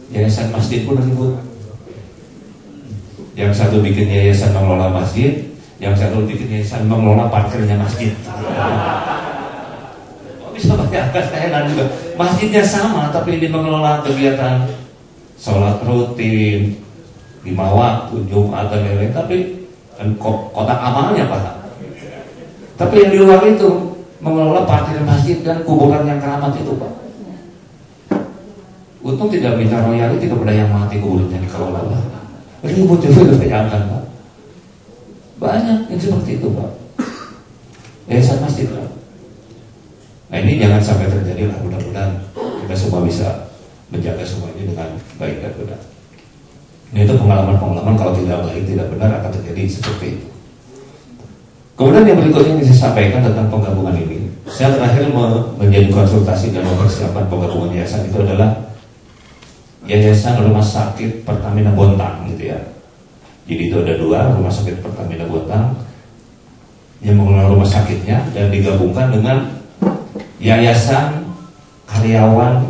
yayasan masjid pun ribut. Yang satu bikin yayasan mengelola masjid, yang satu bikin yayasan mengelola parkirnya masjid. Oh, bisa banyak heran juga. Masjidnya sama, tapi ini mengelola kegiatan sholat rutin, 5 waktu, Jumat dan lain-lain. Tapi kan kotak amalnya Pak. Tapi yang di luar itu mengelola parkir masjid dan kuburan yang keramat itu Pak. Untung tidak minta royalti kepada yang mati kuburannya dikelola Pak. Ribut juga bayangkan Pak. Banyak yang seperti itu Pak. Yayasan masjid Pak. Nah ini jangan sampai terjadi lah, mudah-mudahan kita semua bisa menjaga semua ini dengan baik dan benar. Ini itu pengalaman-pengalaman kalau tidak baik, tidak benar akan terjadi seperti itu. Kemudian yang berikutnya yang saya sampaikan tentang penggabungan ini, Saya terakhir menjadi konsultasi dan mempersiapkan penggabungan yayasan itu adalah Yayasan Rumah Sakit Pertamina Bontang gitu ya. Jadi itu ada 2 rumah sakit Pertamina Bontang yang mengelola rumah sakitnya dan digabungkan dengan Yayasan Karyawan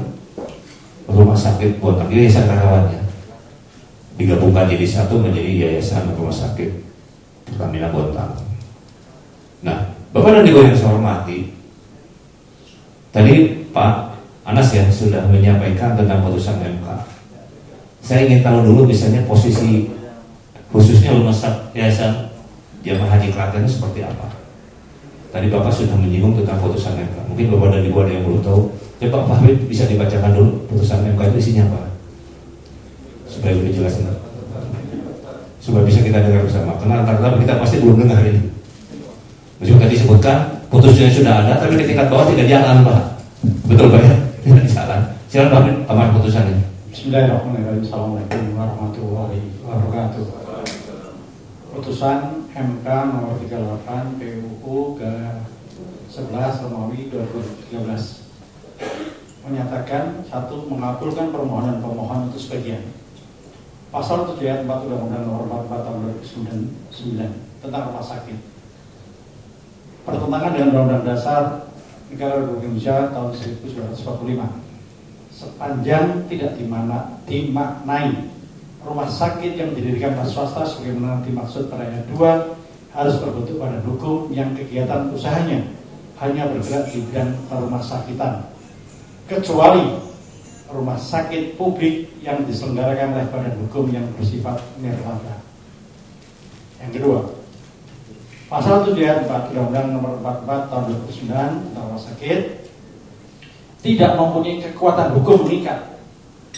Rumah Sakit Bontang, Yayasan karyawannya digabungkan jadi satu menjadi Yayasan Rumah Sakit Pertamina Bontang. Nah, Bapak dan Ibu yang saya hormati, tadi Pak Anas ya sudah menyampaikan tentang putusan MK. Saya ingin tahu dulu misalnya posisi khususnya rumah sakit Yayasan Jamaah Haji Klaten itu seperti apa. Tadi Bapak sudah menyinggung tentang putusan MK. Mungkin Bapak dan Ibu ada yang belum tahu. Ya Pak Habib bisa dibacakan dulu putusan MK itu isinya apa, supaya lebih jelas, supaya bisa kita dengar bersama. Karena antara kita pasti belum dengar ini. Meskipun tadi disebutkan putusnya sudah ada, tapi di tingkat bawah tidak jalan Pak. Betul Pak ya? Tidak jalan. Silakan Pak Habib, aman putusannya. Bismillahirrahmanirrahim. Assalamualaikum warahmatullahi wabarakatuh. Putusan MK nomor 38 PUU ke 11 Romawi 2013 menyatakan 1. Mengabulkan permohonan pemohon untuk sebagian. Pasal 7 ayat 4 Undang-Undang nomor 44 tahun 2009 tentang rumah sakit bertentangan dengan Undang-Undang Dasar Negara Republik Indonesia tahun 1945 sepanjang tidak dimaknai rumah sakit yang didirikan oleh swasta sebagaimana dimaksud pada ayat 2 harus berbentuk badan hukum yang kegiatan usahanya hanya bergerak di bidang rumah sakitan, kecuali rumah sakit publik yang diselenggarakan oleh badan hukum yang bersifat nirlaba. Yang kedua, pasal 7 ayat 4 Undang-Undang nomor 44 tahun 2009 tentang rumah sakit tidak mempunyai kekuatan hukum mengikat.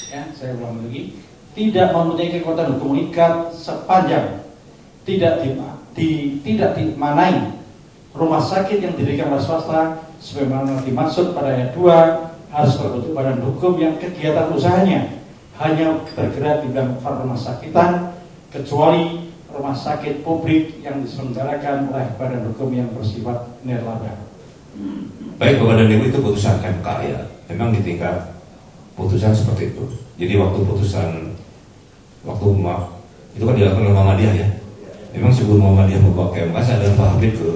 Ya, saya ulang lagi. Tidak mempunyai kekuatan hukum mengikat sepanjang tidak dimanai rumah sakit yang didirikan oleh swasta sebagaimana dimaksud pada ayat 2 harus berbentuk badan hukum yang kegiatan usahanya hanya bergerak di bidang rumah sakitan, kecuali rumah sakit publik yang diselenggarakan oleh badan hukum yang bersifat nirlaba. Baik Bapak dan Ibu, itu putusan MK ya. Memang di tingkat putusan seperti itu. Jadi waktu putusan itu kan dilakukan oleh Muhammadiyah ya. Memang sebelum Muhammadiyah membawa ke MK, saya dan Pak Habib ke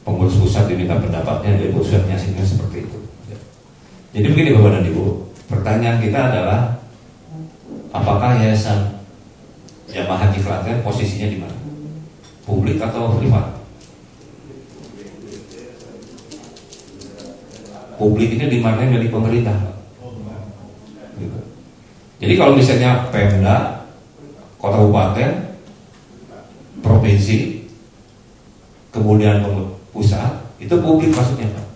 pengurus pusat diminta pendapatnya dari putusannya sehingga seperti itu. Jadi begini Bapak dan Ibu, pertanyaan kita adalah apakah Yayasan Jamaah Haji Klaten posisinya di mana? Publik atau privat? Publik ini dimaknai dari pemerintah. Gitu. Jadi kalau misalnya Pemda, kota kabupaten, provinsi, kemudian pusat, itu publik maksudnya Pak.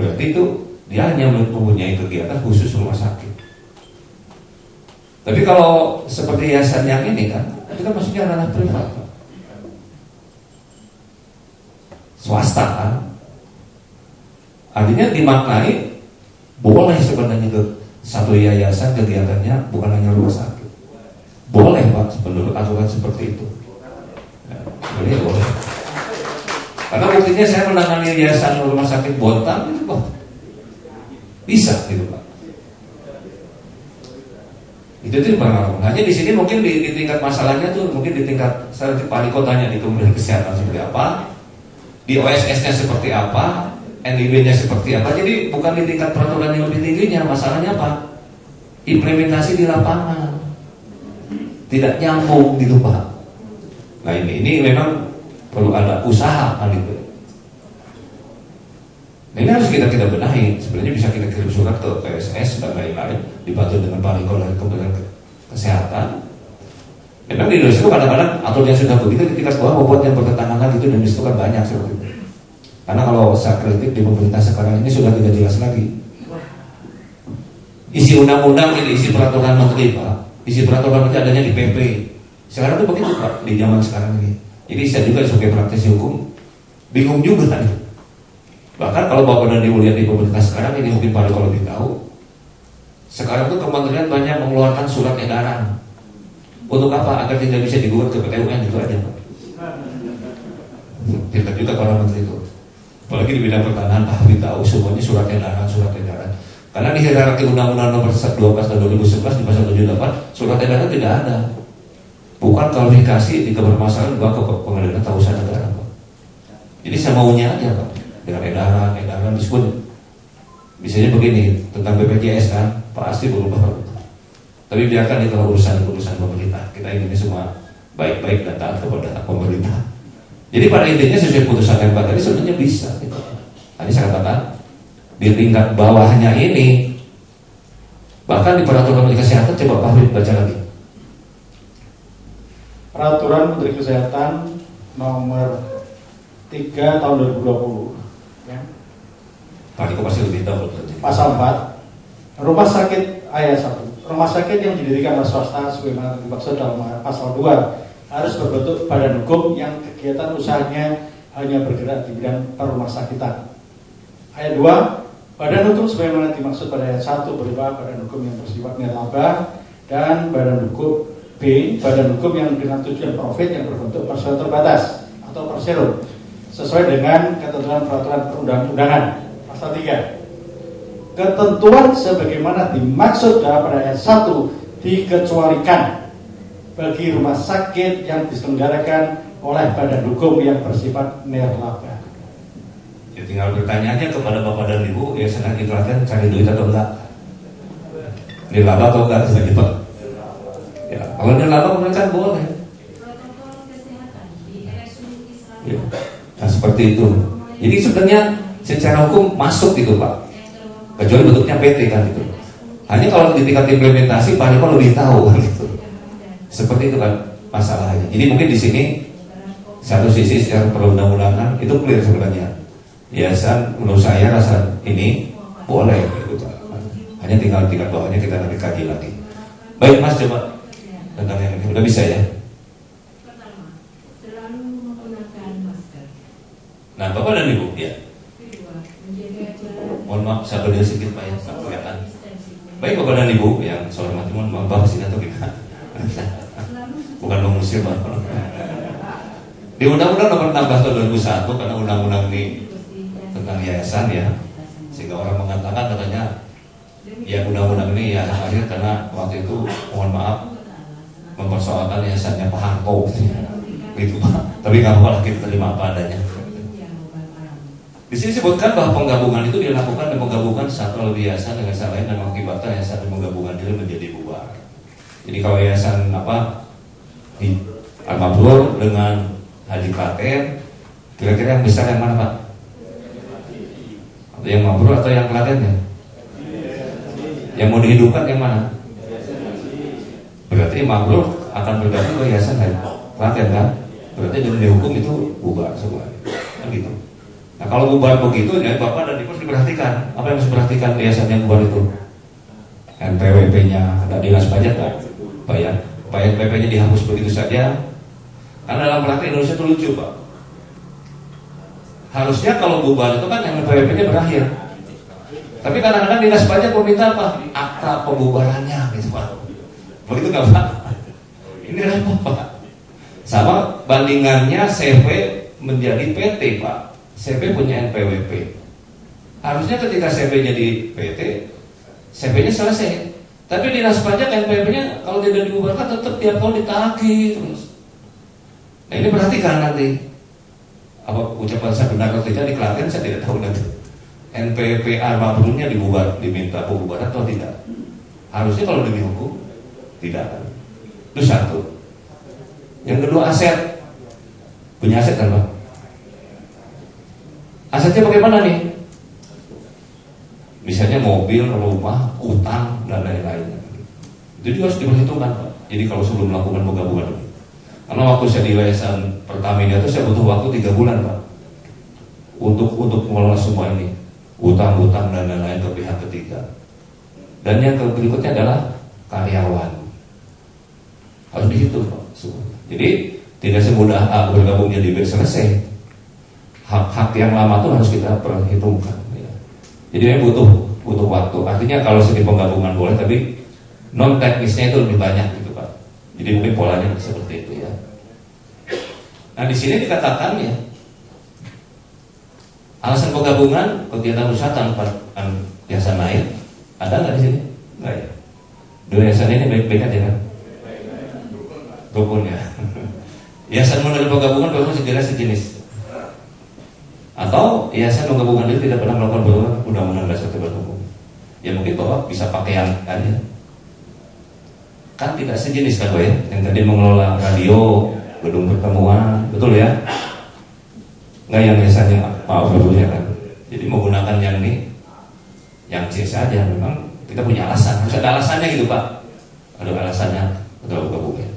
Berarti itu dia hanya mempunyai kegiatan khusus rumah sakit. Tapi kalau seperti yayasan yang ini kan, itu kan maksudnya ranah privat, swasta kan. Artinya dimaknai boleh sebenarnya ke satu yayasan kegiatannya bukan hanya rumah sakit. Boleh Pak, menurut aturan seperti itu. Boleh. Karena buktinya saya menangani yayasan rumah sakit Bontang itu Pak, bisa gitu Pak. Itu pengalaman. Hanya di sini mungkin di tingkat masalahnya tuh mungkin di tingkat Pak Riko tanya di Kementerian Kesehatan seperti apa, di OSS-nya seperti apa, NIB-nya seperti apa. Jadi bukan di tingkat peraturan yang lebih tingginya. Masalahnya apa? Implementasi di lapangan tidak nyambung gitu Pak. Nah ini memang perlu ada usaha kan itu. Nah, ini harus kita benahi. Sebenarnya bisa kita kirim surat ke PSS dan lain-lain, dibantu dengan Pak Riko dari Kementerian Kesehatan. Memang di Indonesia itu kadang-kadang aturan yang sudah begitu di tingkat bawah membuat yang bertentangan gitu, dan disitu kan banyak seperti itu. Karena kalau saya kritik di pemerintah sekarang ini sudah tidak jelas lagi. Isi undang-undang ini, isi peraturan menteri Pak, isi peraturan menteri adanya di PP. Sekarang itu begitu Pak, di zaman sekarang ini. Jadi saya juga sebagai praktisi hukum bingung juga kan. Bahkan kalau Bapak dan Ibu lihat di pemerintah sekarang ini, mungkin Pak kalau lebih tahu, sekarang tuh kementerian banyak mengeluarkan surat edaran. Untuk apa? Agar tidak bisa digugat ke PT UN, itu aja Pak. Pintar juga para menteri itu. Apalagi di bidang pertanahan, Habib tahu semuanya surat edaran. Karena di hierarki Undang-Undang Nomor 12 tahun 2011 di pasal 78 surat edaran tidak ada. Bukan kualifikasi di kebermasalahan dibawa ke pengadilan tata usaha negara, Pak. Jadi semaunya aja, Pak. Dengan edaran disebut. Misalnya begini tentang BPJS kan, pasti berubah. Tapi biarkan itu urusan pemerintah. Kita ingin semua baik-baik dan taat kepada pemerintah. Jadi pada intinya sesuai putusan MK tadi sebenarnya bisa. Gitu. Tadi saya katakan di tingkat bawahnya ini, bahkan di peraturan Menteri Kesehatan, coba Pak Habib baca lagi. Peraturan Menteri Kesehatan nomor 3 tahun 2020 ya. Pak Niko pasti lebih tahu. Pasal 4, rumah sakit ayat 1, rumah sakit yang didirikan oleh swasta sebagaimana dimaksud dalam pasal 2 harus berbentuk badan hukum yang kegiatan usahanya hanya bergerak di bidang perumahsakitan. Ayat 2, badan hukum sebagaimana dimaksud pada ayat 1 berupa badan hukum yang bersifat nirlaba, dan badan hukum B, badan hukum yang dengan tujuan profit yang berbentuk personal terbatas atau perserum sesuai dengan ketentuan peraturan perundang-undangan. Pasal 3, ketentuan sebagaimana dimaksud dalam ayat 1 dikecualikan bagi rumah sakit yang diselenggarakan oleh badan hukum yang bersifat nirlaba. Ya tinggal bertanyaannya kepada Bapak dan Ibu, ya senang iklankan cari duit atau enggak? Nirlaba atau enggak saja, Pak? Ya, kalau nirlaba kemudian kan boleh. Ya. Nah seperti itu. Jadi sebenarnya secara hukum masuk gitu, Pak. Kecuali bentuknya PT kan gitu. Hanya kalau di tingkat implementasi Pak Niko lebih tahu kan gitu. Seperti itu kan masalahnya. Jadi mungkin di sini satu sisi secara perundang-undangan itu clear sebenarnya. Yayasan menurut saya rasa ini boleh gitu. Hanya tinggal tingkat bawahnya kita nanti kaji lagi. Baik Mas, coba tentang yang ini udah bisa ya. Pertama, selalu menggunakan masker. Nah Bapak dan Ibu ya. Kedua, menjaga jarak. Mohon maaf saya berdiri sedikit Pak ya, nggak kelihatan. Baik Bapak dan Ibu yang saya hormati, mohon maaf Bapak sini atau gimana? Bukan mengusir Pak. Di Undang-Undang Nomor 16 Tahun 2001 karena undang-undang ini tentang yayasan ya, sehingga orang mengatakan katanya ya undang-undang ini ya akhir karena waktu itu mohon maaf mempersoalkan yayasannya Pak Harko gitu Pak. Tapi nggak apa-apa, kita terima apa adanya. Di sini disebutkan bahwa penggabungan itu dilakukan dan menggabungkan satu lebih yayasan dengan yang lain dan mengakibatkan yayasan menggabungkan diri menjadi bubar. Jadi kalau yayasan apa Al-Mabrur dengan Haji Klaten, kira-kira yang besar yang mana Pak? Atau yang Mabrur atau yang Klaten ya? Yang mau dihidupkan yang mana? Berarti Mabrur akan bergabung ke yayasan Klaten kan? Berarti dari dihukum itu bubar semua. Kan gitu. Nah kalau bubar begitu ya Bapak dan Ibu harus diperhatikan. Apa yang harus diperhatikan yayasan yang bubar itu? NPWP-nya, ada dinas pajak kan? Bayar NPWP-nya dihapus begitu saja. Karena dalam praktek Indonesia itu lucu Pak. Harusnya kalau bubar itu kan NPWP-nya berakhir. Tapi kadang-kadang dinas pajak meminta apa? Akta pembubarannya gitu Pak. Begitu nggak Pak? Ini apa Pak? Sama bandingannya CV menjadi PT Pak. CV punya NPWP. Harusnya ketika CV jadi PT, CV-nya selesai. Tapi dinas pajak NPWP-nya kalau tidak dibubarkan tetap tiap tahun ditagih terus. Nah ini perhatikan nanti. Apa ucapan saya benar atau tidak di Klaten saya tidak tahu nanti. NPWP Al-Mabrurnya diminta pembubaran atau tidak? Harusnya kalau demi hukum tidak. Itu satu. Yang kedua aset. Punya aset kan Pak? Asetnya bagaimana nih? Misalnya mobil, rumah, utang, dan lain-lain. Itu juga harus diperhitungkan Pak. Jadi kalau sebelum melakukan penggabungan ini. Karena waktu saya di yayasan Pertamina itu saya butuh waktu 3 bulan Pak. Untuk mengelola semua ini. Utang-utang dan lain-lain ke pihak ketiga. Dan yang berikutnya adalah karyawan. Harus dihitung Pak. Jadi tidak semudah bergabung jadi B selesai. Hak-hak yang lama itu harus kita perhitungkan ya. Jadi ini butuh waktu. Artinya kalau segi penggabungan boleh, tapi non teknisnya itu lebih banyak gitu Pak. Jadi mungkin polanya seperti itu ya. Nah di sini dikatakan ya, Alasan penggabungan kegiatan usaha tanpa yayasan lain ada nggak di sini? Nggak ya. Dua yayasan ini baik-baik aja kan? Rukun ya. Yayasan menerima penggabungan baru segera sejenis. Atau yayasan menggabungkan diri tidak pernah melakukan perubahan undang-undang dasar hukum. Ya mungkin Bapak bisa pakai yang aja. Kan tidak sejenis kan Pak ya? Yang tadi mengelola radio, gedung pertemuan, betul ya? Nggak yang biasanya maaf ya kan. Jadi menggunakan yang ini, yang C saja. Memang kita punya alasan, harus ada alasannya gitu Pak. Ada alasannya untuk penggabungan.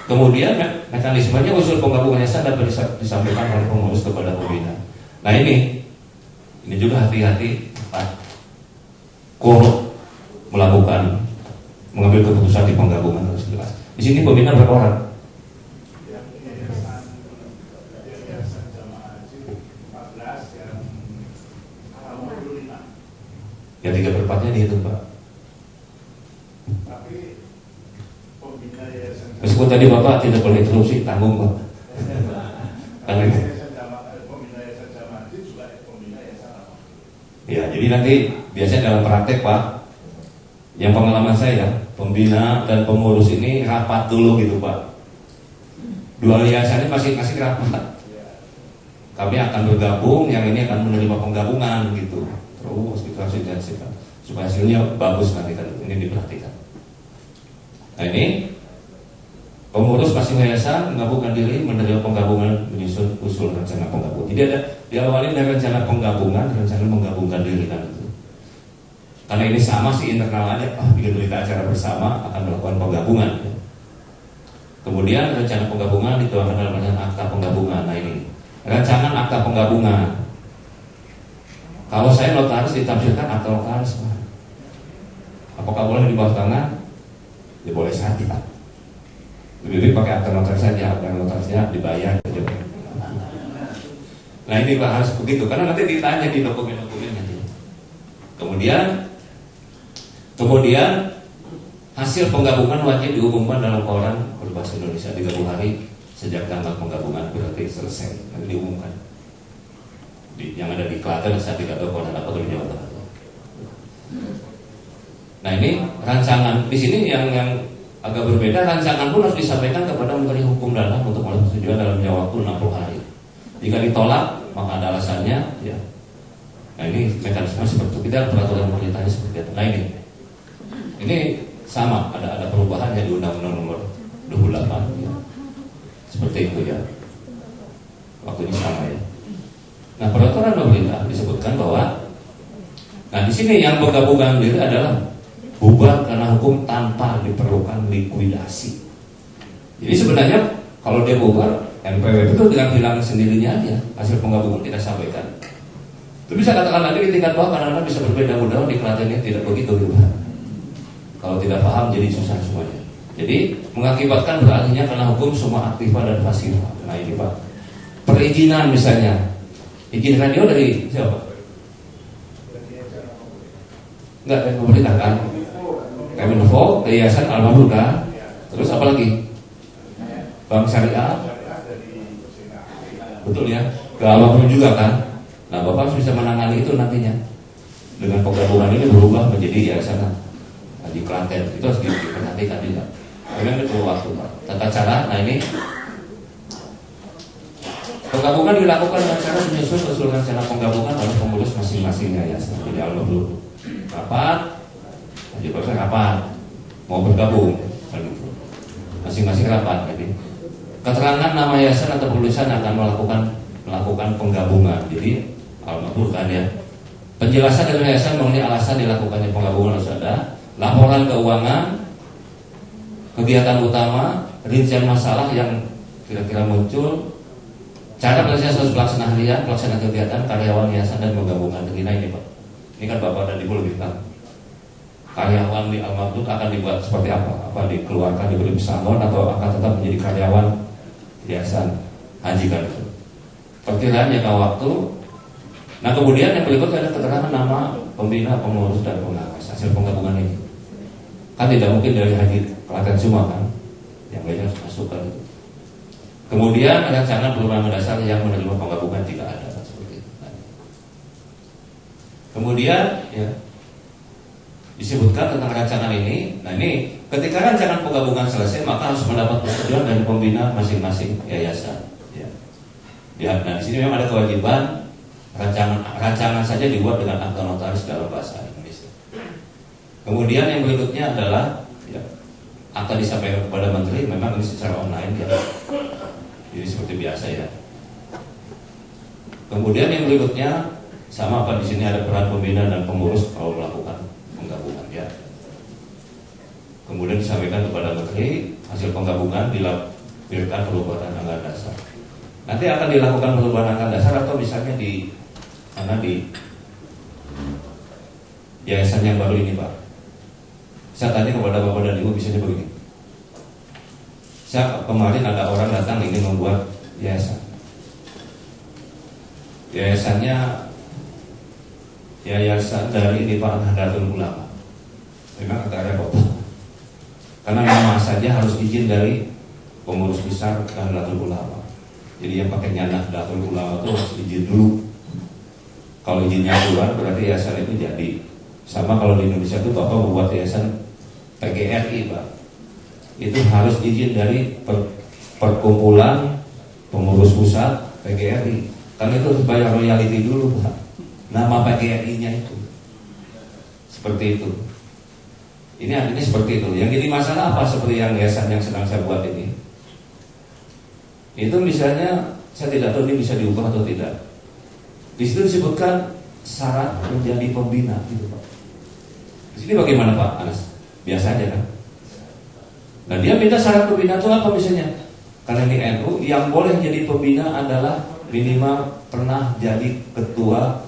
Kemudian mekanismenya usul penggabungan yayasan dapat disampaikan oleh pengurus kepada pembina. Nah ini juga hati-hati Pak. Korup mengambil keputusan di penggabungan harus jelas. Di sini pembina berapa orang? Ya 3/4-nya dihitung Pak. Tapi pembina yayasan Meskipun tadi Bapak tidak boleh interupsi, tanggung Pak. Karena itu. pembina yayasan jamaah itu juga pembina yayasan apa? Ya, jadi nanti biasanya dalam praktek Pak, yang pengalaman saya, pembina dan pengurus ini rapat dulu gitu Pak. Dua yayasan ini masing-masing rapat. Kami akan bergabung, yang ini akan menerima penggabungan gitu. Terus kita harus intensifkan supaya hasilnya bagus nanti kan ini diperhatikan. Nah ini pengurus masing yayasan menggabungkan diri menerima penggabungan menyusun usul rencana penggabungan. Jadi ada diawali dari rencana penggabungan, rencana menggabungkan diri kan itu. Karena ini sama sih internal aja, bikin berita acara bersama akan melakukan penggabungan. Kemudian rencana penggabungan dituangkan dalam akta penggabungan. Nah ini rancangan akta penggabungan. Kalau saya notaris ditafsirkan akta notaris, apakah boleh di bawah tangan? Ya boleh saja. Lebih baik pakai akta notaris saja, akta notarisnya dibayar. Nah ini Pak harus begitu, karena nanti ditanya di dokumen-dokumennya. Kemudian hasil penggabungan wajib diumumkan dalam koran berbahasa Indonesia 30 hari sejak tanggal penggabungan berarti selesai. Nanti diumumkan. Yang ada di Klaten saya tidak tahu koran apa di Jawa Tengah. Nah ini rancangan di sini yang agak berbeda. Rancangan pun harus disampaikan kepada Menteri Hukum dan HAM untuk persetujuan dalam jangka waktu 60 hari. Jika ditolak maka ada alasannya ya. Nah ini mekanisme seperti itu. Kita peraturan pemerintahnya seperti itu. Nah ini sama ada perubahan ya di Undang-Undang Nomor 28 ya. Seperti itu ya. Waktunya sama ya. Nah peraturan pemerintah disebutkan bahwa nah di sini yang penggabungan diri adalah bubar karena hukum tanpa diperlukan likuidasi. Jadi sebenarnya kalau dia bubar NPWP itu dengan hilang sendirinya aja, hasil penggabungan kita sampaikan. Itu bisa katakan nanti di tingkat bawah karena bisa berbeda, mudah di Klaten ini tidak begitu gitu. Kalau tidak paham jadi susah semuanya. Jadi mengakibatkan berakhirnya karena hukum semua aktiva dan pasifa. Nah ini Pak, perizinan misalnya, izin radio dari siapa? Enggak dari pemerintah kan? Kemenfo, Yayasan Al-Mahmud kan? Terus apa lagi? Bank Syariah? Betul ya? Ke Al-Mahmud juga kan? Nah Bapak harus bisa menangani itu nantinya. Dengan penggabungan ini berubah menjadi yayasan di Klaten. Itu harus diperhatikan juga. Memang itu waktu Pak. Tata cara, nah ini penggabungan dilakukan dengan cara menyusun usul rencana penggabungan oleh pengurus masing-masing yayasan. Jadi Al-Mahmud rapat, Haji Proses rapat, mau bergabung, masing-masing rapat. Jadi keterangan nama yayasan atau penulisan akan melakukan penggabungan. Jadi Al-Mahmud kan ya. Penjelasan dari yayasan mengenai alasan dilakukannya penggabungan harus ada. Laporan keuangan, kegiatan utama, rincian masalah yang kira-kira muncul, cara pelaksanaan harian, pelaksanaan kegiatan, karyawan yayasan dan penggabungan. Nah ini Pak, ini kan Bapak dan Ibu lebih tahu. Karyawan di Al-Mahmud akan dibuat seperti apa? Apa dikeluarkan, diberi pesangon atau akan tetap menjadi karyawan yayasan haji kan itu? Perkiraan jangka waktu. Nah kemudian yang berikutnya ada keterangan nama pembina, pengurus dan pengawas hasil penggabungan ini. Kan tidak mungkin dari haji Klaten semua kan, yang lainnya harus masukkan itu. Kemudian rancangan perundangan dasar yang menerima penggabungan jika ada seperti itu. Kemudian ya disebutkan tentang rancangan ini. Nah ini ketika rancangan penggabungan selesai maka harus mendapat persetujuan dari pembina masing-masing yayasan. Ya, nah di sini memang ada kewajiban rancangan saja dibuat dengan akta notaris dalam bahasa Indonesia. Kemudian yang berikutnya adalah ya, akta disampaikan kepada menteri, memang ini secara online ya. Jadi seperti biasa ya. Kemudian yang berikutnya sama apa di sini ada peran pembina dan pengurus kalau melakukan penggabungan ya. Kemudian disampaikan kepada menteri hasil penggabungan dilampirkan perubahan anggaran dasar. Nanti akan dilakukan perubahan anggaran dasar atau misalnya di yayasan yang baru ini Pak. Saya tanya kepada Bapak dan Ibu misalnya begini. Saya kemarin ada orang datang ingin membuat yayasan. Yayasan dari ini Pak Nahdlatul Ulama. Memang agak repot. Karena nama saja harus izin dari pengurus besar Nahdlatul Ulama. Jadi yang pakainya Nahdlatul Ulama itu harus izin dulu. Kalau izinnya keluar berarti yayasan itu jadi. Sama kalau di Indonesia itu Bapak membuat yayasan PGRI Pak, itu harus izin dari perkumpulan pengurus pusat PGRI. Karena itu harus bayar royalti dulu Pak. Nama PGRI-nya itu. Seperti itu. Ini artinya seperti itu. Yang jadi masalah apa seperti yang yayasan yang sedang saya buat ini? Itu misalnya saya tidak tahu ini bisa diubah atau tidak. Di situ disebutkan syarat menjadi pembina gitu Pak. Di sini bagaimana Pak Anas? Biasa aja kan? Nah dia minta syarat pembina itu apa misalnya? Karena ini NU, yang boleh jadi pembina adalah minimal pernah jadi ketua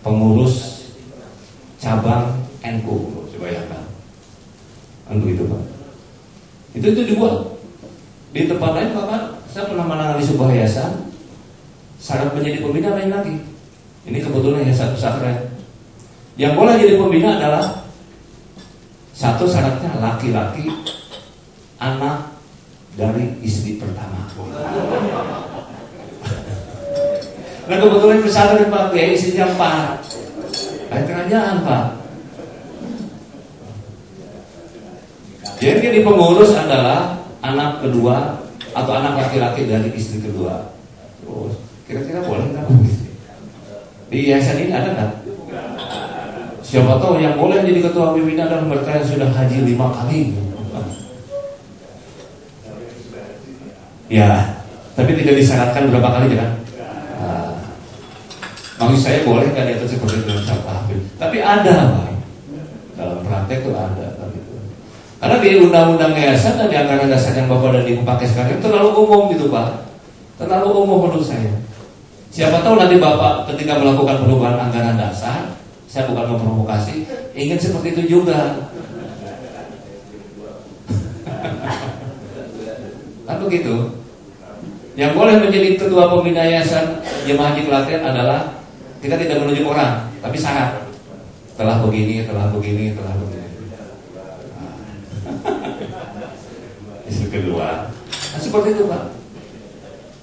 pengurus cabang NU. Coba bayangkan. Kan begitu Pak. Itu dibuat. Di tempat lain Pak, saya pernah menangani sebuah yayasan. Syarat menjadi pembina lain lagi. Ini kebetulan yayasan pesantren. Yang boleh jadi pembina adalah satu syaratnya laki-laki, anak dari istri pertama. Nah kebetulan pesantren Pak, ya istrinya 4. Kayak kerajaan Pak. Jadi jadi pengurus adalah anak kedua atau anak laki-laki dari istri kedua. Terus kira-kira boleh nggak? Di yayasan ini ada nggak? Siapa tahu yang boleh jadi ketua pimpinan adalah mereka yang sudah haji 5 kali. Ya, tapi tidak disyaratkan berapa kali kan? Maksud saya boleh nggak diatur seperti itu? Tapi ada Pak. Dalam praktek itu ada. Karena di undang-undang yayasan dan di anggaran dasar yang Bapak dan Ibu pakai sekarang terlalu umum gitu Pak. Terlalu umum menurut saya. Siapa tahu nanti Bapak ketika melakukan perubahan anggaran dasar, saya bukan memprovokasi, ingin seperti itu juga. Kan begitu. Yang boleh menjadi ketua pembina yayasan Jemaah Haji Klaten adalah kita tidak menunjuk orang, tapi syarat. Telah begini. Isu kedua. Nah seperti itu Pak.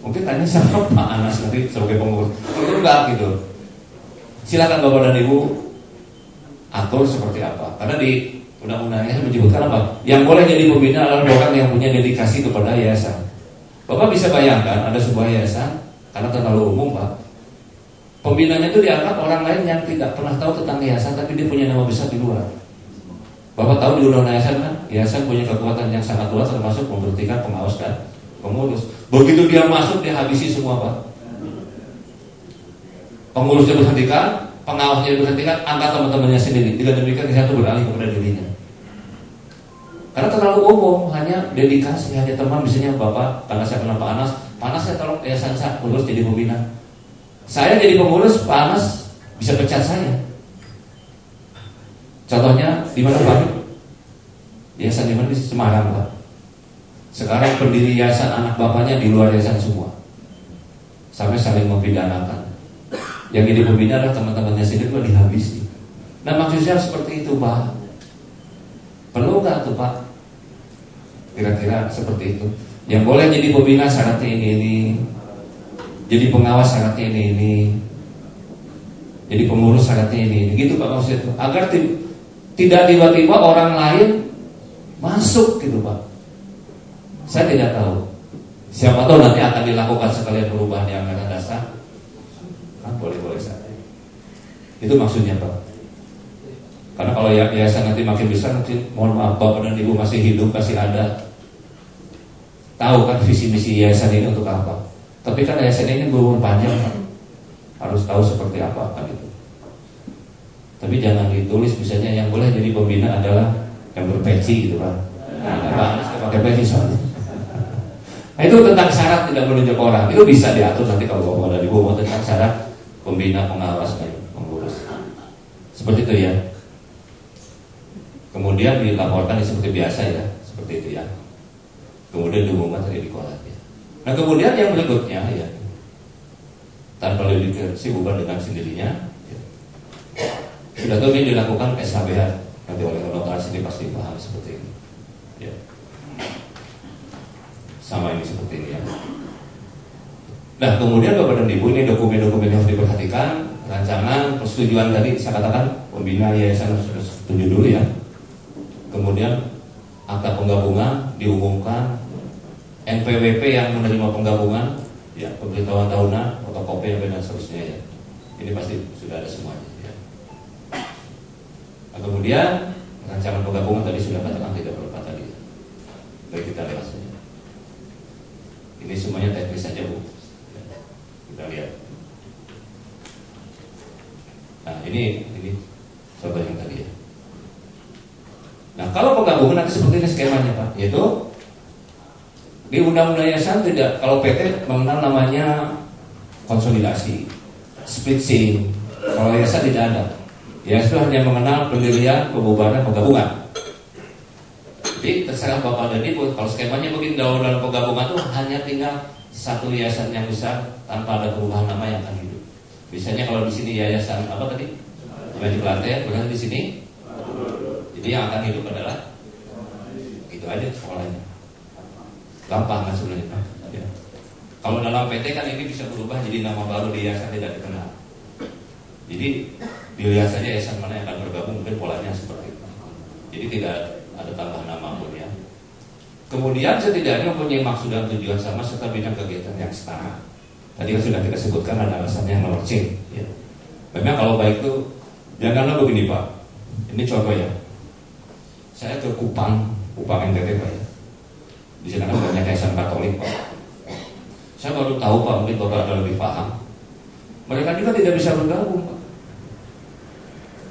Mungkin tanya sama Pak Anas nanti sebagai pengurus. Kalau enggak gitu, silakan Bapak dan Ibu atur seperti apa. Karena di undang-undangnya menyebutkan apa? Yang boleh jadi pembina adalah orang yang punya dedikasi kepada yayasan. Bapak bisa bayangkan ada sebuah yayasan, karena terlalu umum Pak, pembinanya itu diangkat orang lain yang tidak pernah tahu tentang yayasan, tapi dia punya nama besar di luar. Bapak tahu di undang-undang yayasan kan, yayasan punya kekuatan yang sangat luas termasuk memberhentikan pengawas dan pengurus. Begitu dia masuk dia habisi semua Pak. Pengurusnya berhentikan, pengawasnya berhentikan, angkat teman-temannya sendiri. Tidak demikian yang satu beralih kepada dirinya. Karena terlalu umum, hanya dedikasi, hanya teman. Misalnya Bapak, karena saya kenal Pak Anas saya tolong yayasan saya pengurus jadi pembina. Saya jadi pengurus, Pak Anas bisa pecat saya. Contohnya di mana Pak? Yayasan di mana? Di Semarang Pak. Sekarang pendiri yayasan anak bapaknya di luar yayasan semua, sampai saling mempidanakan. Yang jadi pembina adalah teman-temannya sendiri malah dihabisi. Nah maksudnya seperti itu Pak. Perlu nggak tuh Pak? Kira-kira seperti itu. Yang boleh jadi pembina syaratnya ini. Jadi pengawas syaratnya ini. Jadi pengurus syaratnya ini, gitu Pak maksudnya, agar tidak tiba-tiba orang lain masuk gitu Pak. Saya tidak tahu. Siapa tahu nanti akan dilakukan sekalian perubahan di anggaran dasar. Kan boleh-boleh saja. Itu maksudnya Pak. Karena kalau yayasan nanti makin besar, nanti mohon maaf Bapak dan Ibu masih hidup, masih ada, tahu kan visi misi yayasan ini untuk apa. Tapi kan yayasan ini berumur panjang Pak. Harus tahu seperti apa kan itu. Tapi jangan ditulis misalnya yang boleh jadi pembina adalah yang berpeci gitu Pak. Nah, Pak Anies pakai peci soalnya. Nah, itu tentang syarat tidak menunjuk orang. Itu bisa diatur nanti kalau Bapak dan Ibu mau tentang syarat pembina, pengawas, pengurus. Seperti itu ya. Kemudian dilaporkan seperti biasa ya, seperti itu ya. Kemudian diumumkan tadi di kolat ya. Nah kemudian yang berikutnya ya, tanpa legitimasi bukan dengan sendirinya ya. Sudah tahu ini dilakukan SHBH nanti oleh notaris ini pasti paham seperti ini ya. Sama ini seperti ini ya. Nah kemudian Bapak dan Ibu, ini dokumen-dokumen yang harus diperhatikan. Rancangan persetujuan tadi saya katakan pembina yayasan harus setuju dulu ya. Kemudian akta penggabungan diumumkan, NPWP yang menerima penggabungan ya, pemberitahuan tahunan, fotokopi dan seterusnya ya. Ini pasti sudah ada semuanya ya. Nah, kemudian rancangan penggabungan tadi sudah katakan tidak perlu tadi. Baik, kita lihat saja. Ini semuanya teknis saja Bu. Kita lihat. Nah ini contoh yang tadi ya. Nah kalau penggabungan nanti seperti ini skemanya Pak, yaitu di undang-undang yayasan tidak, kalau PT mengenal namanya konsolidasi, splitsing. Kalau yayasan tidak ada. Yayasan itu hanya mengenal pendirian, pembubaran, penggabungan. Jadi terserah Bapak dan Ibu, kalau skemanya begini dalam penggabungan itu hanya tinggal satu yayasan yang besar tanpa ada perubahan nama yang akan hidup. Misalnya kalau di sini yayasan apa tadi? Wajib lantai, berarti di sini. Jadi yang akan hidup adalah itu aja sekolahnya. Gampang kan sebenarnya Pak. Ya. Kalau dalam PT kan ini bisa berubah jadi nama baru di yayasan tidak dikenal. Jadi dilihat saja yayasan mana yang akan bergabung, mungkin polanya seperti itu. Jadi tidak ada tambah nama pun ya. Kemudian setidaknya mempunyai maksud dan tujuan sama serta bidang kegiatan yang setara. Tadi kan sudah kita sebutkan ada alasannya yang nomor C ya. Memang kalau baik itu janganlah begini Pak. Ini contoh ya. Saya ke Kupang NTT Pak ya. Di sana kan banyak yayasan Katolik Pak. Saya baru tahu Pak, mungkin Bapak ada lebih paham. Mereka juga tidak bisa bergabung Pak.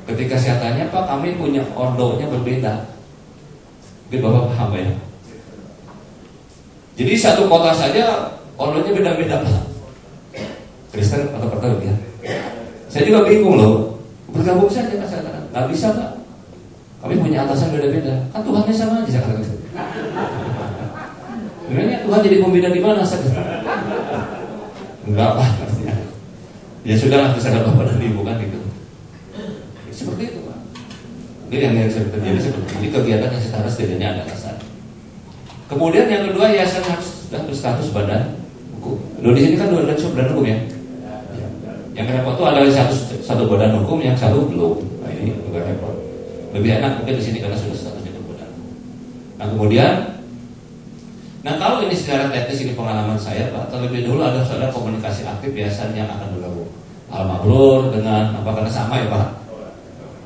Ketika saya tanya Pak, kami punya ordonya berbeda. Mungkin Bapak paham ya. Jadi satu kota saja ordonya beda-beda Pak. Kristen atau Katolik ya. Saya juga bingung loh. Bergabung saja Pak, saya katakan. Nggak bisa Pak. Kami punya atasan beda-beda. Kan Tuhannya sama aja saya katakan. Sebenarnya Tuhan jadi pembeda di mana saja? Enggak Pak. Ya sudahlah, terserah Bapak dan Ibu kan itu. Seperti itu Pak. Jadi yang terjadi seperti itu. Jadi kegiatan yang setara setidaknya ada alasan. Kemudian yang kedua, yayasan harus sudah berstatus badan hukum. Loh di sini kan dua badan hukum ya. Yang repot itu ada satu badan hukum, yang satu belum. Nah ini juga repot. Lebih enak mungkin di sini karena sudah statusnya badan. Nah kemudian, kalau ini secara teknis ini pengalaman saya Pak, terlebih dahulu ada komunikasi aktif yayasan yang akan bergabung. Al-Mabrur dengan apa, karena sama ya Pak.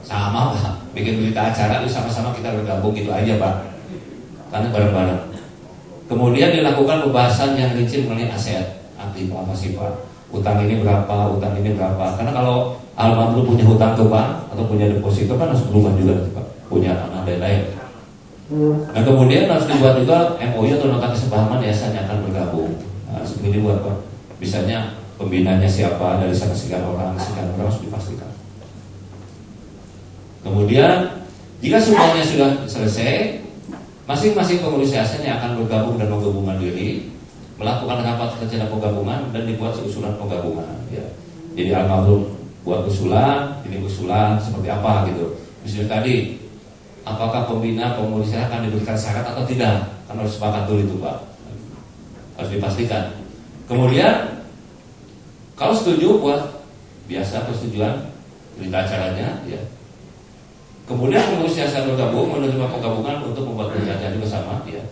Sama Pak. Bikin berita acara itu sama-sama kita bergabung gitu aja Pak. Karena bareng-bareng. Kemudian dilakukan pembahasan yang rinci mengenai aset aktif apa sih Pak. Utang ini berapa, utang ini berapa. Karena kalau Al-Mabrur punya hutang ke bank atau punya deposito kan harus berubah juga Pak. Punya tanah dan lain. Nah kemudian harus dibuat juga MOU atau nota kesepahaman yayasan yang akan bergabung. Nah seperti ini buat Pak. Misalnya pembinanya siapa, dari sana sekian orang harus dipastikan. Kemudian jika semuanya sudah selesai, masing-masing pengurus yayasan yang akan bergabung dan menggabungkan diri melakukan rapat rencana penggabungan dan dibuat usulan penggabungan ya. Jadi Al-Mabrur buat usulan, ini usulan seperti apa gitu. Misalnya tadi, apakah pembina pengurus yayasan akan diberikan syarat atau tidak? Kan harus sepakat dulu itu Pak. Harus dipastikan. Kemudian kalau setuju buat biasa persetujuan berita acaranya, ya. Kemudian pengurus yayasan bergabung menerima penggabungan untuk membuat perjanjian bersama, ya.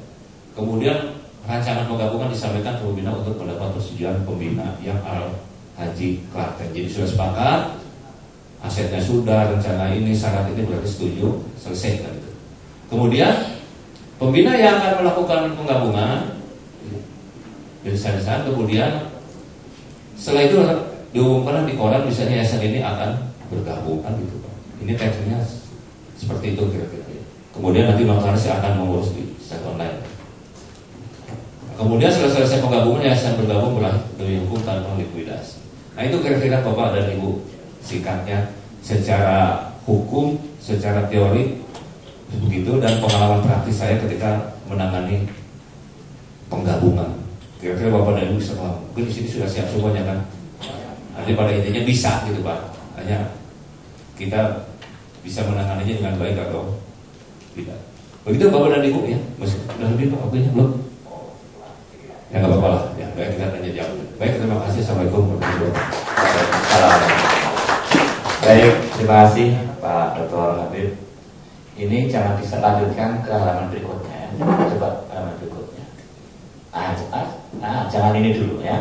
Kemudian rancangan penggabungan disampaikan ke pembina untuk mendapat persetujuan pembina yang Al-Haji Klaten. Jadi sudah sepakat, asetnya sudah, rencana ini, syarat ini berarti setuju, selesai kan itu. Kemudian pembina yang akan melakukan penggabungan desa-desa, kemudian setelah itu diumumkan di koran misalnya yayasan ini akan bergabung kan gitu Pak. Ini teksnya seperti itu kira-kira. Kemudian nanti notaris akan mengurus di secara online. Kemudian setelah selesai penggabungan yayasan bergabung demi hukum tanpa likuidasi. Nah itu kira-kira Bapak dan Ibu singkatnya secara hukum, secara teori begitu, dan pengalaman praktis saya ketika menangani penggabungan. Kira-kira Bapak dan Ibu bisa paham. Mungkin di sini sudah siap semuanya kan. Nanti pada intinya bisa gitu Pak. Hanya kita bisa menanganinya dengan baik atau tidak. Begitu Bapak dan Ibu ya. Masih sudah lebih Pak waktunya belum? Ya nggak apa-apa lah. Ya, baik kita tanya jawab. Baik, terima kasih. Assalamualaikum warahmatullahi wabarakatuh. Baik, terima kasih Pak Dr. Habib. Ini jangan diselanjutkan ke halaman berikutnya. Coba halaman berikutnya. Jangan ini dulu ya.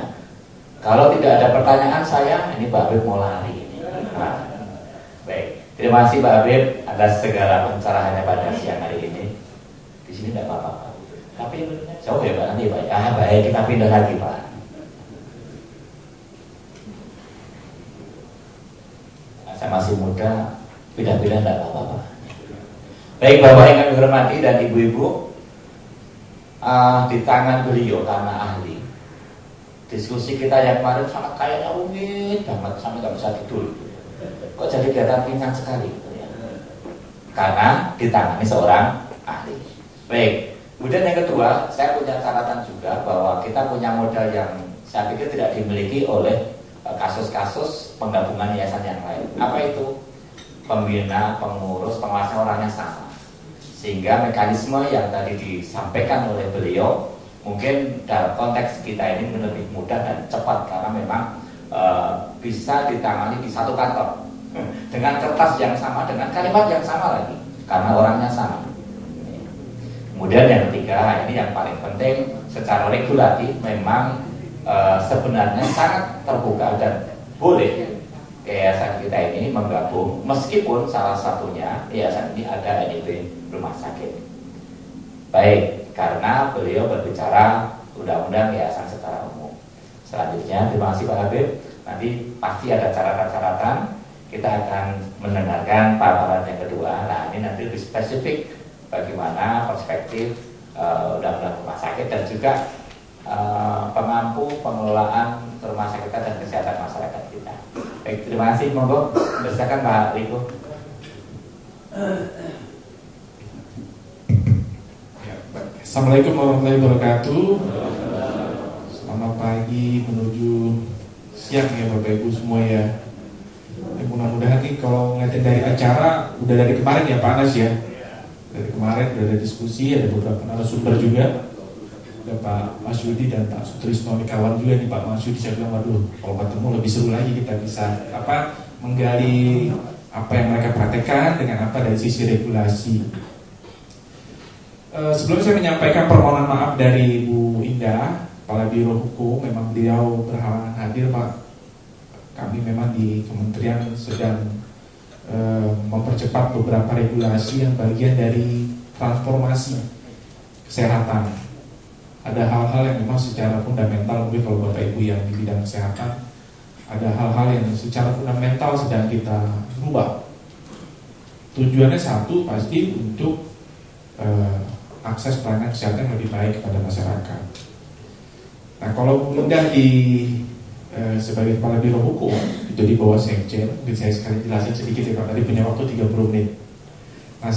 Kalau tidak ada pertanyaan saya, ini Pak Habib mau lari ini. Baik, terima kasih Pak Habib atas segala pencerahannya pada siang hari ini. Di sini tidak apa-apa Pak. Tapi jauh ya Pak nanti Pak. Baik, kita pindah lagi Pak. Saya masih muda, pindah-pindah tidak apa-apa Pak. Baik Bapak yang kami hormati dan Ibu-ibu, di tangan beliau karena ahli. Diskusi kita yang kemarin sangat kayaknya rumit banget sampai nggak bisa tidur. Kok jadi kelihatan ringan sekali gitu ya? Karena ditangani seorang ahli. Baik. Kemudian yang kedua, saya punya catatan juga bahwa kita punya modal yang saya pikir tidak dimiliki oleh kasus-kasus penggabungan yayasan yang lain. Apa itu? Pembina, pengurus, pengawasnya orangnya sama. Sehingga mekanisme yang tadi disampaikan oleh beliau mungkin dalam konteks kita ini lebih mudah dan cepat karena memang bisa ditangani di satu kantor dengan kertas yang sama, dengan kalimat yang sama lagi karena orangnya sama. Kemudian yang ketiga, ini yang paling penting, secara regulatif memang sebenarnya sangat terbuka dan boleh yayasan kita ini menggabung meskipun salah satunya yayasan ini ada NIB rumah sakit. Baik, karena beliau berbicara undang-undang yayasan secara umum. Selanjutnya, terima kasih Pak Habib. Nanti pasti ada catatan-catatan. Kita akan mendengarkan paparan yang kedua. Nah, ini nanti lebih spesifik bagaimana perspektif undang-undang rumah sakit dan juga pengampu pengelolaan rumah sakit dan kesehatan masyarakat kita. Baik, terima kasih. Monggo, silakan Pak Riko. Assalamualaikum warahmatullahi wabarakatuh. Selamat pagi menuju siang ya Bapak Ibu semua ya. Mudah-mudahan nih kalau ngeliatin dari acara udah dari kemarin ya Pak Anas ya. Dari kemarin udah ada diskusi, ada beberapa narasumber juga. Ada Pak Mas Yudi dan Pak Sutrisno, kawan juga nih Pak Mas Yudi. Saya bilang waduh, kalau ketemu lebih seru lagi, kita bisa menggali apa yang mereka praktekkan dengan apa dari sisi regulasi. Sebelum saya menyampaikan permohonan maaf dari Bu Indah, Kepala Biro Hukum, memang beliau berhalangan hadir Pak. Kami memang di Kementerian sedang mempercepat beberapa regulasi yang bagian dari transformasi kesehatan. Ada hal-hal yang memang secara fundamental, mungkin kalau Bapak Ibu yang di bidang kesehatan, ada hal-hal yang secara fundamental sedang kita rubah. Tujuannya satu, pasti untuk akses pelayanan kesehatan yang lebih baik kepada masyarakat. Nah, kalau mudah sebagai Kepala Biro Hukum itu di bawah Sekjen, mungkin saya sekali jelasin sedikit ya Pak, tadi punya waktu 30 menit. Nah,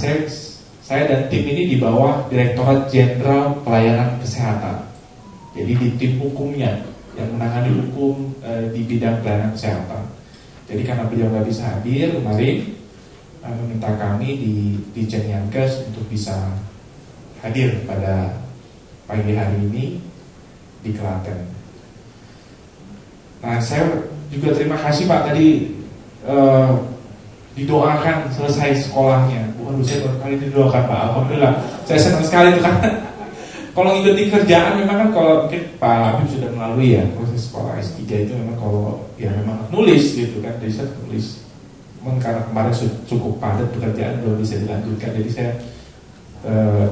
saya dan tim ini di bawah Direktorat Jenderal Pelayanan Kesehatan. Jadi di tim hukumnya yang menangani hukum di bidang pelayanan kesehatan. Jadi karena beliau nggak bisa hadir kemarin, meminta kami di Jenyankes untuk bisa hadir pada pagi hari ini di Klaten. Nah, saya juga terima kasih Pak tadi didoakan selesai sekolahnya. Waduh, saya baru kali didoakan Pak, alhamdulillah. Saya senang sekali itu karena kalau ngikutin kerjaan memang kan kalau mungkin Pak Habib sudah melalui ya proses sekolah S3 itu memang kalau ya memang nulis gitu kan, jadi saya tulis. Memang karena kemarin cukup padat pekerjaan belum bisa dilanjutkan, jadi saya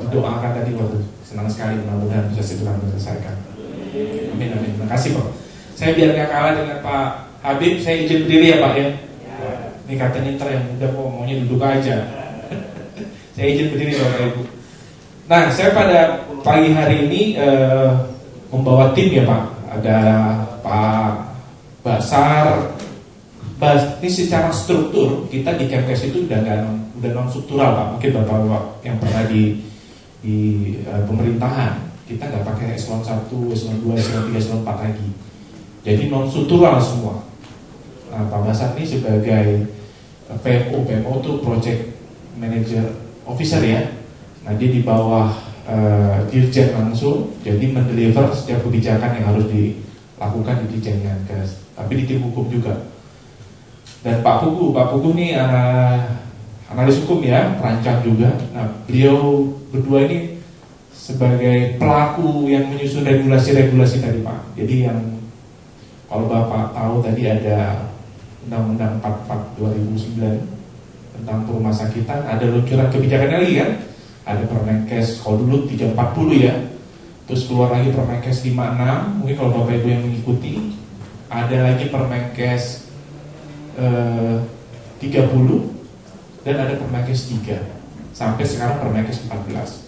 didoakan tadi waktu senang sekali, mudah-mudahan bisa segera menyelesaikan. Amin amin. Terima kasih Pak. Saya biar nggak kalah dengan Pak Habib, saya izin berdiri ya Pak ya. Ini katanya ntar yang muda kok maunya duduk aja. Saya izin berdiri Bapak Ibu. Nah, saya pada pagi hari ini membawa tim ya Pak. Ada Pak Basar. Ini secara struktur kita di Kemkes itu udah non struktural Pak. Mungkin Bapak yang pernah di pemerintahan kita nggak pakai eselon 1, eselon 2, eselon 3, eselon 4 lagi. Jadi non struktural semua. Nah, Pak Basar ini sebagai PMO itu Project Manager Officer ya. Nah, dia di bawah Dirjen langsung, jadi mendeliver setiap kebijakan yang harus dilakukan di Dirjen Kemenkes. Tapi di tim hukum juga. Dan Pak Pugu ini analis hukum ya, perancang juga. Nah, beliau berdua ini sebagai pelaku yang menyusun regulasi-regulasi tadi Pak. Jadi yang kalau Bapak tahu tadi ada Undang-Undang 44 2009 tentang rumah sakitan, ada luncuran kebijakan lagi kan? Ada Permenkes kalau dulu 340 ya. Terus keluar lagi Permenkes 56, mungkin kalau Bapak Ibu yang mengikuti. Ada lagi Permenkes 30 dan ada Permenkes 3 sampai sekarang Permenkes 14.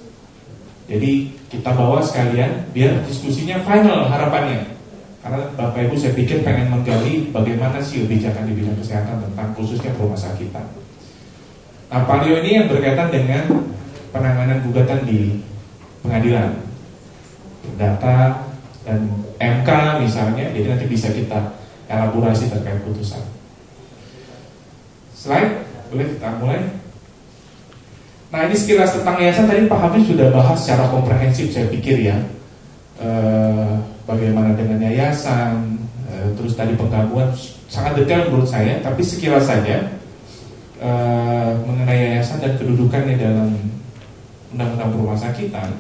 Jadi kita bawa sekalian biar diskusinya final harapannya. Karena Bapak Ibu saya pikir pengen menggali bagaimana sih kebijakan di bidang kesehatan tentang khususnya rumah sakitan. Nah, Palio ini yang berkaitan dengan penanganan gugatan di pengadilan, data dan MK misalnya, jadi nanti bisa kita elaborasi terkait putusan. Slide, boleh kita mulai. Nah, ini sekilas tentang yayasan tadi Pak Habib sudah bahas secara komprehensif saya pikir ya. Bagaimana dengan yayasan, terus tadi penggabungan sangat detail menurut saya, tapi sekilas saja mengenai yayasan dan kedudukannya dalam undang-undang rumah sakitan.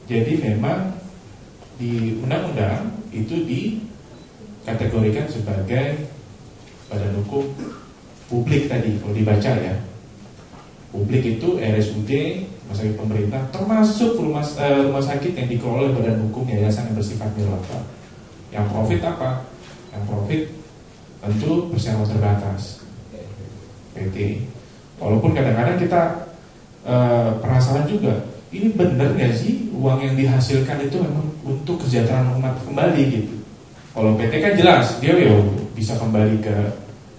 Jadi memang di undang-undang itu dikategorikan sebagai badan hukum publik tadi kalau dibaca ya. Publik itu RSUD, rumah sakit pemerintah, termasuk rumah sakit yang dikelola oleh badan hukum yayasan yang bersifat nirlaba. Yang profit apa? Yang profit tentu bersyarat terbatas, PT. Walaupun kadang-kadang kita penasaran juga, ini benar nggak sih uang yang dihasilkan itu memang untuk kesejahteraan umat kembali gitu? Kalau PT kan jelas dia ya bisa kembali ke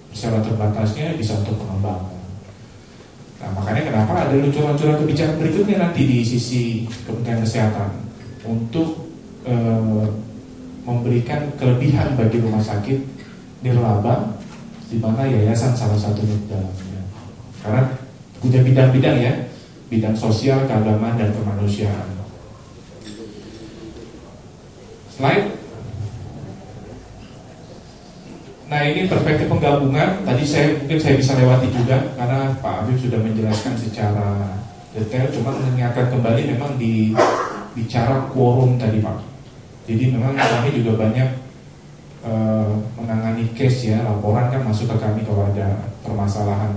bersyarat terbatasnya, bisa untuk pengembangan. Nah, makanya kenapa ada luncuran-luncuran kebijakan berikutnya nanti di sisi Kementerian Kesehatan untuk memberikan kelebihan bagi rumah sakit nirlaba, di mana yayasan salah satunya di dalamnya. Karena punya bidang-bidang ya, bidang sosial, keagamaan dan kemanusiaan. Slide. Nah, ini perspektif penggabungan. Tadi mungkin saya bisa lewati juga karena Pak Habib sudah menjelaskan secara detail. Cuma mengingatkan kembali memang di bicara quorum tadi Pak. Jadi memang kami juga banyak menangani case ya, laporan kan masuk ke kami kalau ada permasalahan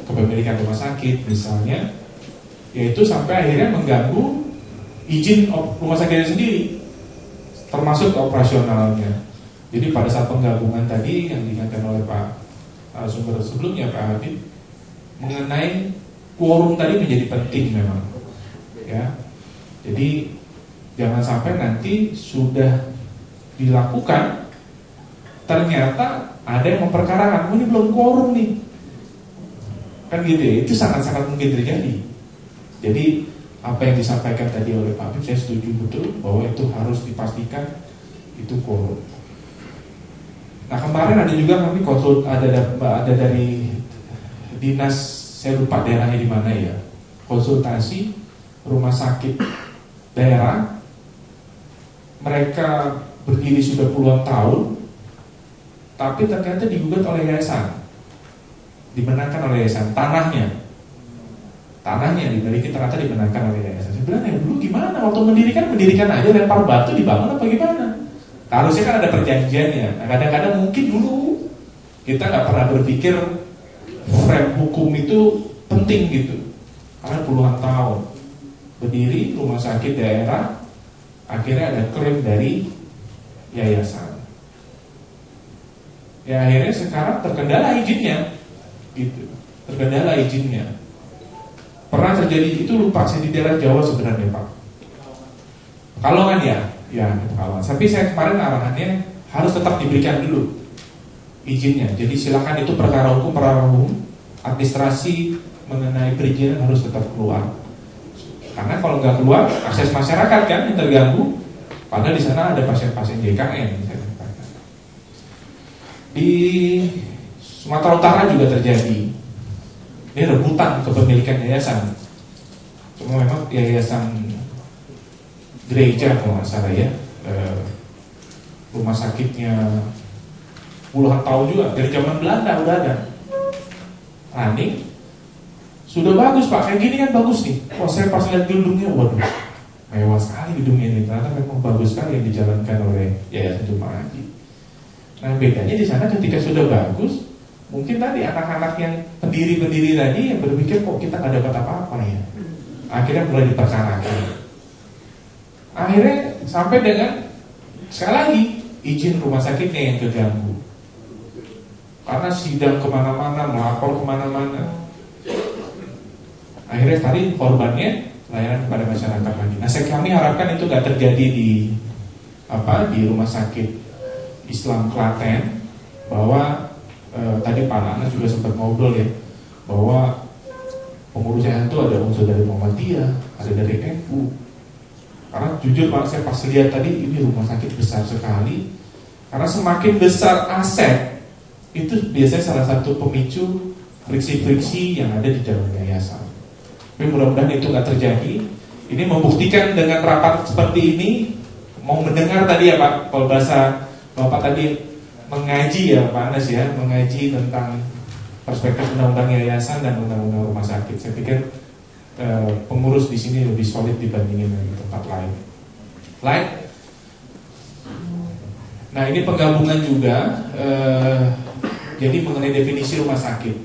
kepemilikan rumah sakit misalnya, yaitu sampai akhirnya mengganggu izin rumah sakitnya sendiri, termasuk operasionalnya. Jadi pada saat penggabungan tadi yang diingatkan oleh Pak sumber sebelumnya Pak Habib mengenai quorum tadi menjadi penting memang, ya. Jadi jangan sampai nanti sudah dilakukan ternyata ada yang memperkarakan, ini belum quorum nih, kan gitu ya. Itu sangat-sangat mungkin terjadi. Jadi apa yang disampaikan tadi oleh Pak Habib saya setuju betul bahwa itu harus dipastikan itu quorum. Nah, kemarin ada juga kami ada dari dinas, saya lupa daerahnya di mana ya, konsultasi rumah sakit daerah, mereka berdiri sudah puluhan tahun, tapi ternyata digugat oleh yayasan. dimenangkan oleh yayasan, tanahnya dimiliki ternyata dimenangkan oleh yayasan. Saya bilang, ya dulu gimana waktu mendirikan aja, lempar batu dibangun apa gimana? Harusnya kan ada perjanjiannya. Nah, kadang-kadang mungkin dulu kita nggak pernah berpikir frame hukum itu penting gitu, karena puluhan tahun berdiri rumah sakit daerah, akhirnya ada klaim dari yayasan. Ya akhirnya sekarang terkendala izinnya, gitu. Terkendala izinnya. Pernah terjadi itu, lupa saya di daerah Jawa sebenarnya Pak. Kalongan ya Kalongan. Tapi saya kemarin arahannya harus tetap diberikan dulu izinnya. Jadi silakan, itu perkara hukum, administrasi mengenai perizinan harus tetap keluar. Karena kalau nggak keluar, akses masyarakat kan yang terganggu. Padahal di sana ada pasien-pasien JKN. Di Sumatera Utara juga terjadi. Ini rebutan kepemilikan yayasan. Cuma memang yayasan gereja kalau nggak salah ya, rumah sakitnya puluhan tahun juga, dari zaman Belanda udah ada. Running, sudah bagus Pak, kayak gini kan bagus nih. Wah, saya pas lihat gedungnya, waduh, mewah sekali gedungnya ini. Ternyata memang bagus sekali yang dijalankan oleh Yayasan Jemaah Haji. Nah bedanya di sana ketika sudah bagus, mungkin tadi anak-anak yang pendiri-pendiri tadi yang berpikir kok kita nggak dapat apa-apa ya. Akhirnya mulai diperkarakan. Akhirnya sampai dengan sekali lagi izin rumah sakitnya yang terganggu. Karena sidang kemana-mana, melapor kemana-mana. Akhirnya tadi korbannya layanan kepada masyarakat lagi. Nah, kami harapkan itu nggak terjadi di rumah sakit Islam Klaten, bahwa tadi Pak Anas juga sempat ngobrol ya, bahwa pengurus yayasan itu ada unsur dari Muhammadiyah, ada dari NU. Karena jujur Pak, saya pas lihat tadi ini rumah sakit besar sekali. Karena semakin besar aset, itu biasanya salah satu pemicu friksi-friksi yang ada di dalam yayasan. Tapi mudah-mudahan itu nggak terjadi. Ini membuktikan dengan rapat seperti ini, mau mendengar tadi ya Pak, kalau bahasa Bapak tadi mengaji ya Pak Anas ya, mengaji tentang perspektif undang-undang yayasan dan undang-undang rumah sakit. Saya pikir pengurus di sini lebih solid dibandingin dengan tempat lain. Nah ini penggabungan juga, jadi mengenai definisi rumah sakit.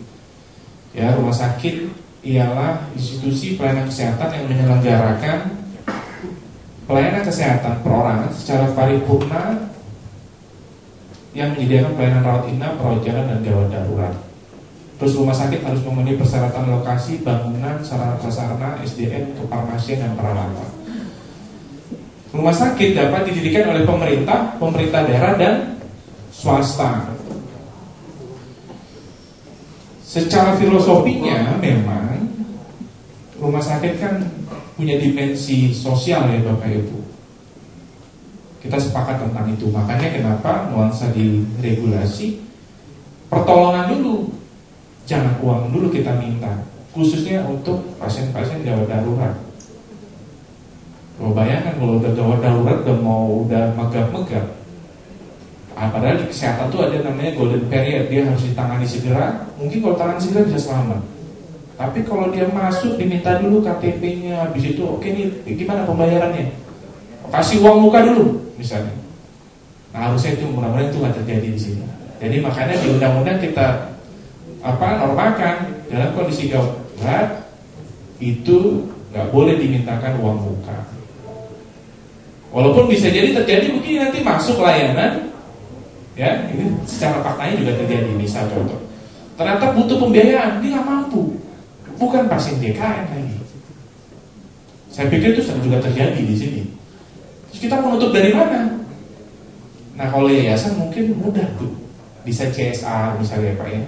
Ya, rumah sakit ialah institusi pelayanan kesehatan yang menyelenggarakan pelayanan kesehatan perorangan secara paripurna, yang menyediakan pelayanan rawat inap, perawat jalan, dan gawat darurat. Terus rumah sakit harus memenuhi persyaratan lokasi, bangunan, sarana prasarana, SDM, kefarmasian, dan peralatan. Rumah sakit dapat didirikan oleh pemerintah daerah, dan swasta. Secara filosofinya memang rumah sakit kan punya dimensi sosial ya Bapak Ibu. Kita sepakat tentang itu. Makanya kenapa nuansa di regulasi pertolongan dulu, jangan uang dulu kita minta, khususnya untuk pasien-pasien gawat darurat. Kalau bayangkan kalau udah gawat darurat udah megap-megap. Padahal di kesehatan tuh ada namanya golden period, dia harus ditangani segera. Mungkin kalau tangani segera bisa selamat. Tapi kalau dia masuk diminta dulu KTP-nya, habis itu oke nih gimana pembayarannya? Kasih uang muka dulu misalnya. Nah harusnya itu mudah-mudahan itu nggak terjadi di sini. Jadi makanya di undang-undang kita normakan dalam kondisi gawat itu nggak boleh dimintakan uang muka. Walaupun bisa jadi terjadi mungkin nanti masuk layanan, ya ini secara faktanya juga terjadi. Misal contoh, ternyata butuh pembiayaan, dia nggak mampu, bukan pasien DKN lagi. Saya pikir itu juga terjadi di sini. Terus kita menutup dari mana? Nah kalau yayasan mungkin mudah tuh, bisa CSR misalnya Pak ya,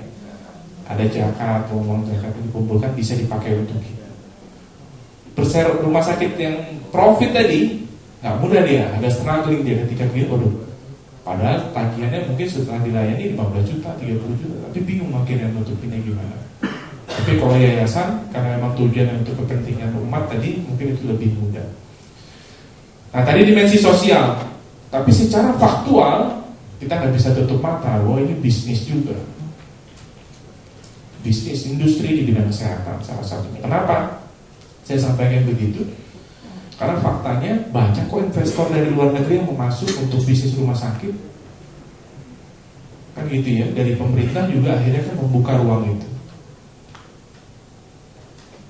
ada zakat, uang zakat dikumpulkan bisa dipakai untuk kita. Rumah sakit yang profit tadi nggak mudah dia, agak struggling dia ketika dia padahal tagihannya mungkin setelah dilayani 15 juta, 30 juta, tapi bingung akhirnya nutupinnya gimana. Tapi kalau yayasan karena memang tujuan untuk kepentingan umat tadi mungkin itu lebih mudah. Nah tadi dimensi sosial, tapi secara faktual kita nggak bisa tutup mata bahwa ini bisnis juga. bisnis industri di bidang kesehatan salah satunya. Kenapa saya sampaikan begitu? Karena faktanya banyak kok investor dari luar negeri yang mau masuk untuk bisnis rumah sakit, kan gitu ya. Dari pemerintah juga akhirnya kan membuka ruang itu.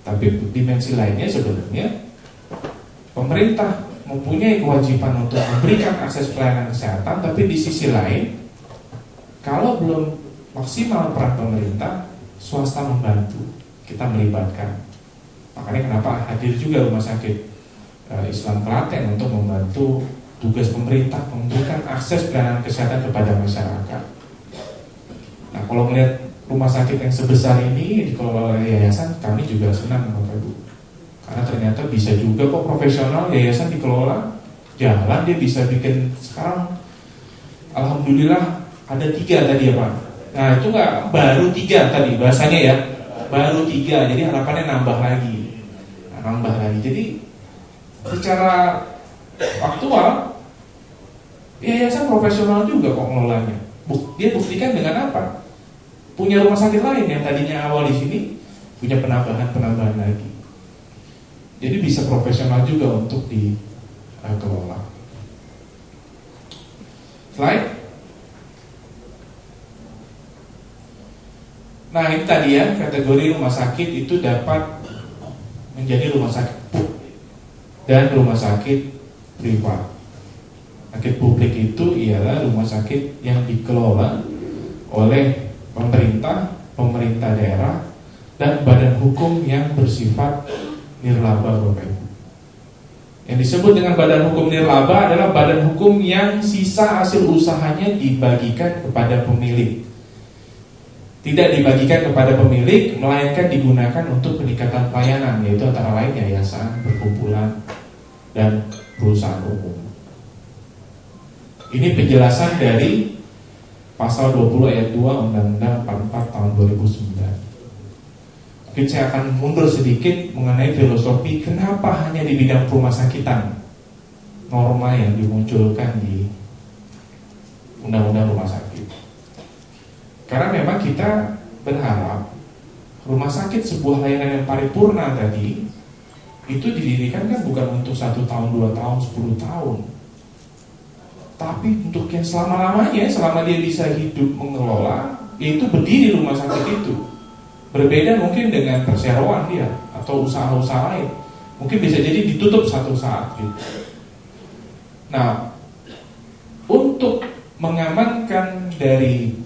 Tapi dimensi lainnya sebenarnya pemerintah mempunyai kewajiban untuk memberikan akses pelayanan kesehatan, tapi di sisi lain kalau belum maksimal peran pemerintah, swasta membantu, kita melibatkan. Makanya kenapa hadir juga rumah sakit Islam Klaten untuk membantu tugas pemerintah memberikan akses pelayanan kesehatan kepada masyarakat. Nah, kalau melihat rumah sakit yang sebesar ini dikelola oleh yayasan, kami juga senang Bapak Ibu. Karena ternyata bisa juga kok profesional yayasan dikelola, jalan dia bisa bikin. Sekarang alhamdulillah ada 3 tadi ya Pak. Nah itu nggak baru 3 tadi bahasanya ya, baru 3. Jadi harapannya nambah lagi. Jadi secara aktual yayasan profesional juga kok ngelolanya. Dia buktikan dengan apa? Punya rumah sakit lain yang tadinya awal di sini punya penambahan lagi. Jadi bisa profesional juga untuk dikelola. Slide. Nah ini tadi ya, kategori rumah sakit itu dapat menjadi rumah sakit publik dan rumah sakit privat. Sakit publik itu ialah rumah sakit yang dikelola oleh pemerintah daerah dan badan hukum yang bersifat nirlaba Bapak Ibu. Yang disebut dengan badan hukum nirlaba adalah badan hukum yang sisa hasil usahanya dibagikan kepada pemilik. Tidak dibagikan kepada pemilik, melainkan digunakan untuk peningkatan pelayanan, yaitu antara lain yayasan, perkumpulan, dan perusahaan umum. Ini penjelasan dari pasal 20 ayat 2 Undang-Undang 44 tahun 2009. Mungkin saya akan mundur sedikit mengenai filosofi kenapa hanya di bidang rumah sakitan norma yang dimunculkan di Undang-Undang Rumah Sakit. Karena memang kita berharap rumah sakit sebuah layanan yang paripurna tadi itu didirikan kan bukan untuk 1 tahun, 2 tahun, 10 tahun, tapi untuk yang selama-lamanya, selama dia bisa hidup mengelola, yaitu berdiri rumah sakit itu. Berbeda mungkin dengan perseroan dia atau usaha-usaha lain, mungkin bisa jadi ditutup satu saat gitu. Nah, untuk mengamankan dari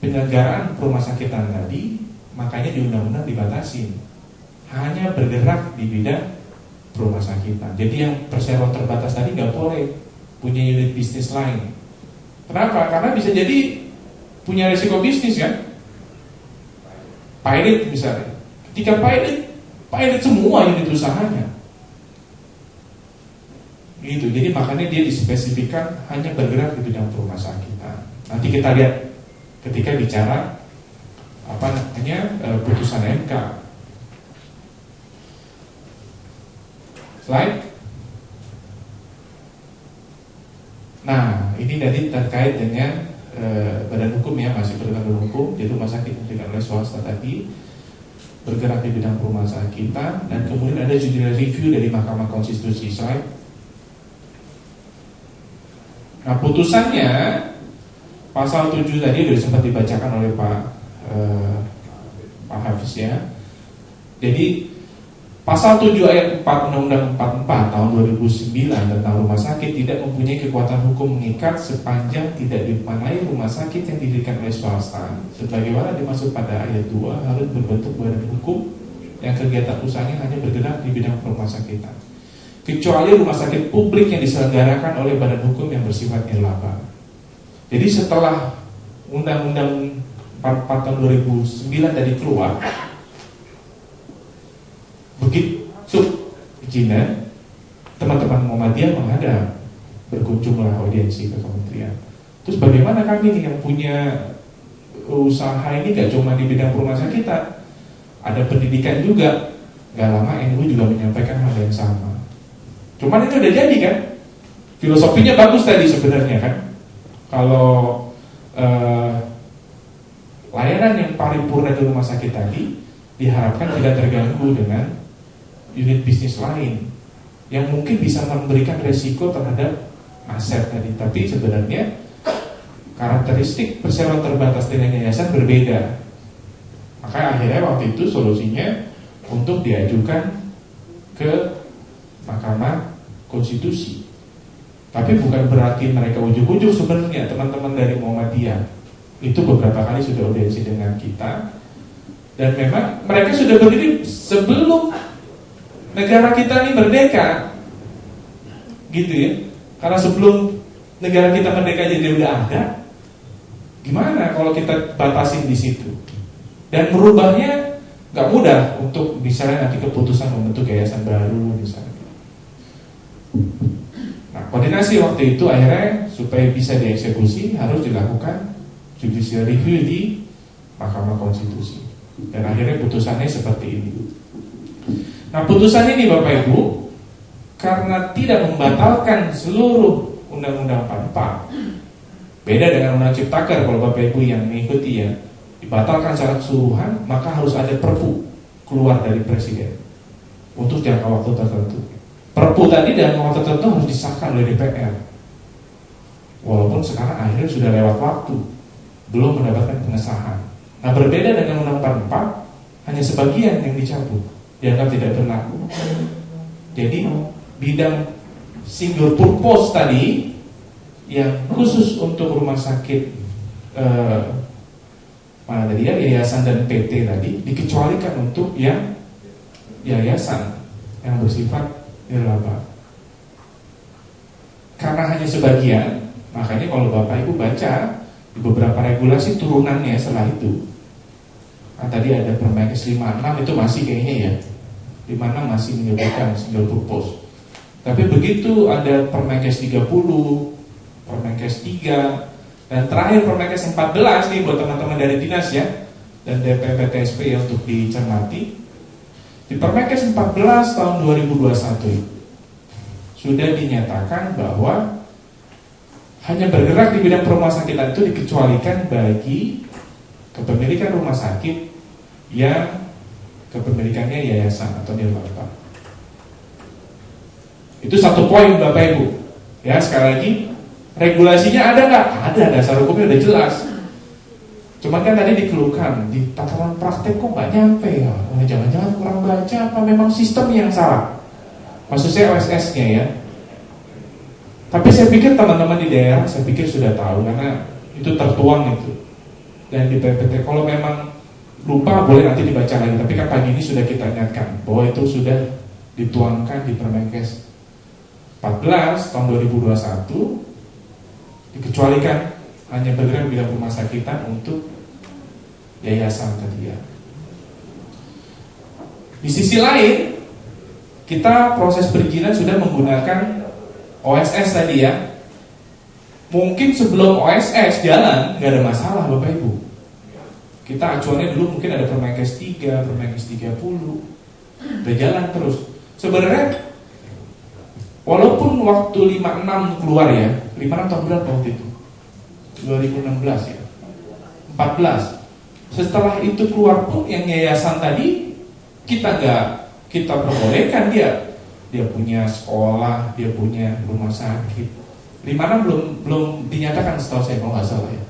penyelenggaraan rumah sakitan tadi, makanya di undang-undang dibatasi hanya bergerak di bidang rumah sakitan. Jadi yang perseroan terbatas tadi nggak boleh punya unit bisnis lain. Kenapa? Karena bisa jadi punya risiko bisnis kan. Pilot misalnya, ketika pilot semua unit usahanya gitu. Jadi makanya dia dispesifikan hanya bergerak di bidang rumah sakitan. Nanti kita lihat ketika bicara putusan MK. Slide. Nah, ini tadi terkait dengan badan hukum ya, masih bergerak badan hukum. Jadi rumah sakit yang tidak oleh swasta tadi bergerak di bidang rumah sakitan, dan kemudian ada judicial review dari Mahkamah Konstitusi. Slide. Nah, putusannya pasal 7 tadi sudah sempat dibacakan oleh Pak Hafiz ya. Jadi pasal 7 ayat 4 Undang-Undang 44 tahun 2009 tentang rumah sakit tidak mempunyai kekuatan hukum mengikat sepanjang tidak dimaknai rumah sakit yang didirikan oleh swasta sebagaimana dimaksud pada ayat 2 harus berbentuk badan hukum yang kegiatan usahanya hanya bergerak di bidang rumah sakitan, kecuali rumah sakit publik yang diselenggarakan oleh badan hukum yang bersifat nirlaba. Jadi setelah Undang-Undang 44 tahun 2009 tadi keluar, begitu izinan, teman-teman Muhammadiyah menghadap, berkunjunglah audiensi ke kementerian. Terus bagaimana kami nih yang punya usaha ini gak cuma di bidang rumah sakitan, ada pendidikan juga. Gak lama NU juga menyampaikan hal yang sama. Cuman itu udah jadi kan, filosofinya bagus tadi sebenarnya kan. Kalau layanan yang paripurna di rumah sakit tadi diharapkan tidak terganggu dengan unit bisnis lain yang mungkin bisa memberikan resiko terhadap aset tadi. Tapi sebenarnya karakteristik perseroan terbatas dengan yayasan berbeda. Maka akhirnya waktu itu solusinya untuk diajukan ke Mahkamah Konstitusi. Tapi bukan berarti mereka ujuk-ujuk. Sebenarnya teman-teman dari Muhammadiyah itu beberapa kali sudah audiensi dengan kita, dan memang mereka sudah berdiri sebelum negara kita ini merdeka, gitu ya. Karena sebelum negara kita merdeka jadi udah ada. Gimana kalau kita batasin di situ? Dan merubahnya nggak mudah untuk misalnya nanti keputusan membentuk yayasan baru misalnya. Nah, koordinasi waktu itu akhirnya supaya bisa dieksekusi harus dilakukan judicial review di Mahkamah Konstitusi. Dan akhirnya putusannya seperti ini. Nah, putusan ini Bapak Ibu, karena tidak membatalkan seluruh Undang-Undang 44, beda dengan Undang Ciptaker. Kalau Bapak Ibu yang mengikuti ya, dibatalkan secara keseluruhan, maka harus ada perpu keluar dari Presiden untuk jangka waktu tertentu. Perpu tadi dalam waktu tertentu harus disahkan oleh DPR. Walaupun sekarang akhirnya sudah lewat waktu, belum mendapatkan pengesahan. Nah, berbeda dengan Undang 44, hanya sebagian yang dicabut, dianggap tidak berlaku. Jadi bidang single purpose tadi yang khusus untuk rumah sakit mana tadi ya, yayasan dan PT tadi dikecualikan untuk yang yayasan yang bersifat nirlaba. Karena hanya sebagian, makanya kalau Bapak Ibu baca di beberapa regulasi turunannya setelah itu, nah, tadi ada Permenkes 56 itu masih kayaknya ya, 56 masih menyebutkan single purpose. Tapi begitu ada Permenkes 30, Permenkes 3, dan terakhir Permenkes 14 nih buat teman-teman dari dinas ya, dan DPPTSP ya untuk dicermati. Di Permenkes 14 tahun 2021 sudah dinyatakan bahwa hanya bergerak di bidang rumah sakit itu dikecualikan bagi kepemilikan rumah sakit yang kepemilikannya yayasan atau nirlaba. Itu satu poin Bapak Ibu. Ya, sekali lagi, regulasinya ada nggak? Ada, dasar hukumnya udah jelas. Cuman kan tadi dikeluhkan di tataran praktek kok nggak nyampe ya. Oh, jangan-jangan kurang baca apa memang sistem yang salah? Maksud saya OSS-nya ya. Tapi saya pikir teman-teman di daerah, saya pikir sudah tahu karena itu tertuang itu. Dan di PPT kalau memang lupa boleh nanti dibaca lagi. Tapi kan pagi ini sudah kita ingatkan bahwa itu sudah dituangkan di Permenkes 14 tahun 2021, dikecualikan hanya bergerak bidang rumah sakitan untuk yayasan tadi ya. Di sisi lain, kita proses perizinan sudah menggunakan OSS tadi ya. Mungkin sebelum OSS jalan nggak ada masalah Bapak Ibu. Kita acuannya dulu mungkin ada Permenkes 3, Permenkes 30, udah jalan terus. Sebenarnya walaupun waktu 56 keluar ya, 56 tahun berapa waktu itu? 2016 ya, 14. Setelah itu keluar pun yang yayasan tadi kita perbolehkan dia punya sekolah, dia punya rumah sakit. 56 belum dinyatakan setahu saya kalau nggak salah ya.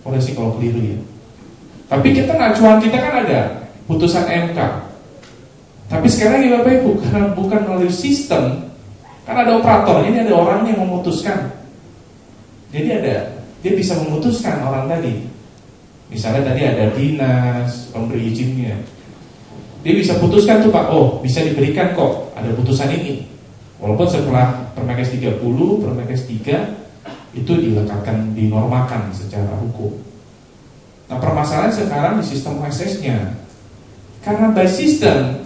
Koreksi kalau keliru ya. Tapi kita acuan kita kan ada putusan MK. Tapi sekarang ya Bapak Ibu, karena bukan melalui sistem, kan ada operator, ini ada orang yang memutuskan. Jadi dia bisa memutuskan orang tadi. Misalnya tadi ada dinas, pemberi izinnya. Dia bisa putuskan tuh Pak, oh bisa diberikan kok, ada putusan ini. Walaupun setelah Permenkes 30, Permenkes 3 itu dilekatkan, dinormakan secara hukum. Nah permasalahan sekarang di sistem OSS-nya. Karena by system,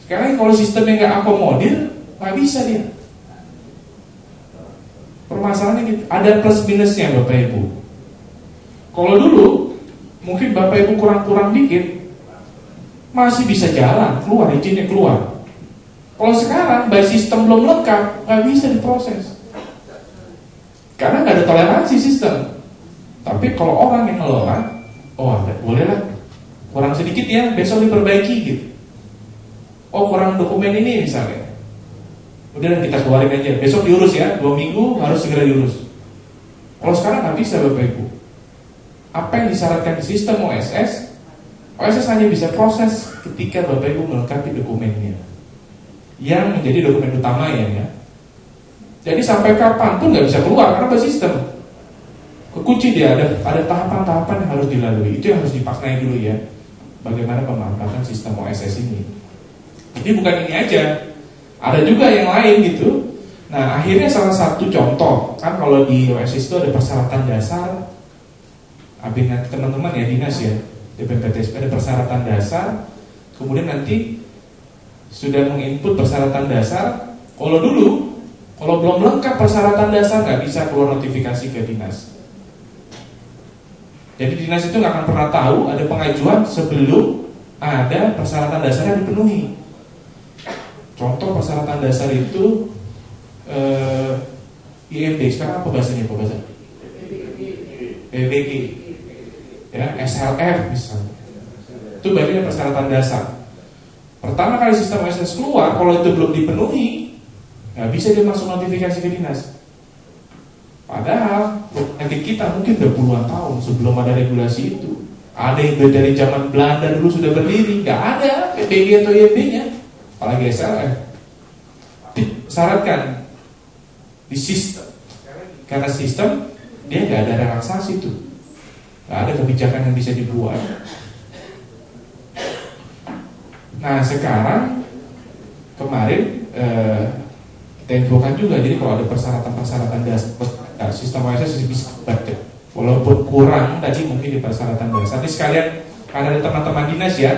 sekarang kalau sistemnya nggak akomodir, nggak bisa dia. Permasalahannya gitu. Ada plus minusnya Bapak Ibu. Kalau dulu mungkin Bapak Ibu kurang-kurang dikit masih bisa jalan, keluar izinnya keluar. Kalau sekarang by sistem belum lengkap, nggak bisa diproses. Karena nggak ada toleransi sistem. Tapi kalau orang yang ngelola, oh boleh lah, kurang sedikit ya, besok diperbaiki gitu. Oh kurang dokumen ini misalnya, udah kita keluarin aja, besok diurus ya, 2 minggu harus segera diurus. Kalau sekarang nggak bisa Bapak Ibu. Apa yang disyaratkan di sistem OSS hanya bisa proses ketika Bapak Ibu melengkapi dokumennya, yang menjadi dokumen utama ya. Jadi sampai kapan pun nggak bisa keluar karena bersistem. Kekunci dia, ada tahapan-tahapan yang harus dilalui. Itu yang harus dipaknai dulu ya, bagaimana pemanfaatan sistem OSS ini. Jadi bukan ini aja, ada juga yang lain gitu. Nah akhirnya salah satu contoh, kan kalau di OSS itu ada persyaratan dasar. Abis nanti teman-teman ya dinas ya, DPPTSP ada persyaratan dasar. Kemudian nanti sudah menginput persyaratan dasar. Kalau belum lengkap persyaratan dasar nggak bisa keluar notifikasi ke dinas. Jadi dinas itu nggak akan pernah tahu ada pengajuan sebelum ada persyaratan dasarnya dipenuhi. Contoh persyaratan dasar itu IMB, sekarang apa bahasanya? PBG, ya, SLR misalnya. Itu bagian persyaratan dasar. Pertama kali sistem OSS keluar, kalau itu belum dipenuhi, nggak bisa dia masuk notifikasi ke dinas. Padahal penyakit kita mungkin udah puluhan tahun sebelum ada regulasi itu. Ada yang dari zaman Belanda dulu sudah berdiri, nggak ada PBG atau IMB-nya, apalagi SLR. Disyaratkan di sistem, karena sistem dia nggak ada relaksasi tuh, nggak ada kebijakan yang bisa dibuat. Nah sekarang kemarin kita infokan juga, jadi kalau ada persyaratan dasar sistem OSS bisa baca, walaupun kurang tadi mungkin di persyaratan dasar. Nanti sekalian karena ada teman-teman dinas ya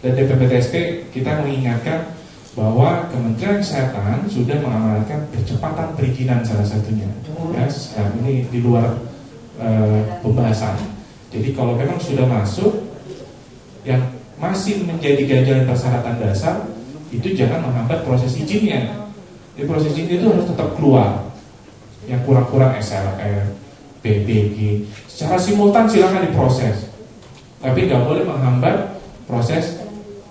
dan DPPTSP, kita mengingatkan bahwa Kementerian Kesehatan sudah mengamanatkan percepatan perizinan salah satunya. Ya, ini di luar pembahasan. Jadi kalau memang sudah masuk yang masih menjadi ganjalan persyaratan dasar, itu jangan menghambat proses izinnya. Jadi proses izin itu harus tetap keluar. Yang kurang-kurang SLR, PBG, secara simultan silakan diproses. Tapi nggak boleh menghambat proses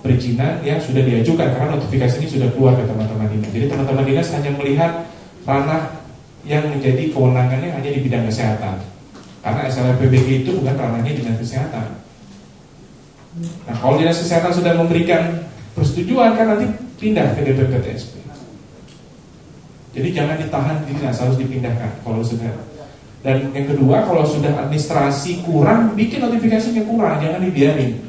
perizinan yang sudah diajukan, karena notifikasi ini sudah keluar ke teman-teman dinas. Jadi teman-teman dinas hanya melihat ranah yang menjadi kewenangannya hanya di bidang kesehatan, karena SLR PBG itu bukan ranahnya dinas kesehatan. Nah kalau dinas kesehatan sudah memberikan persetujuan, kan nanti pindah ke DPPTSP. Jadi jangan ditahan di dinas, harus dipindahkan kalau sudah. Dan yang kedua, kalau sudah administrasi kurang, bikin notifikasinya kurang, jangan dibiarin.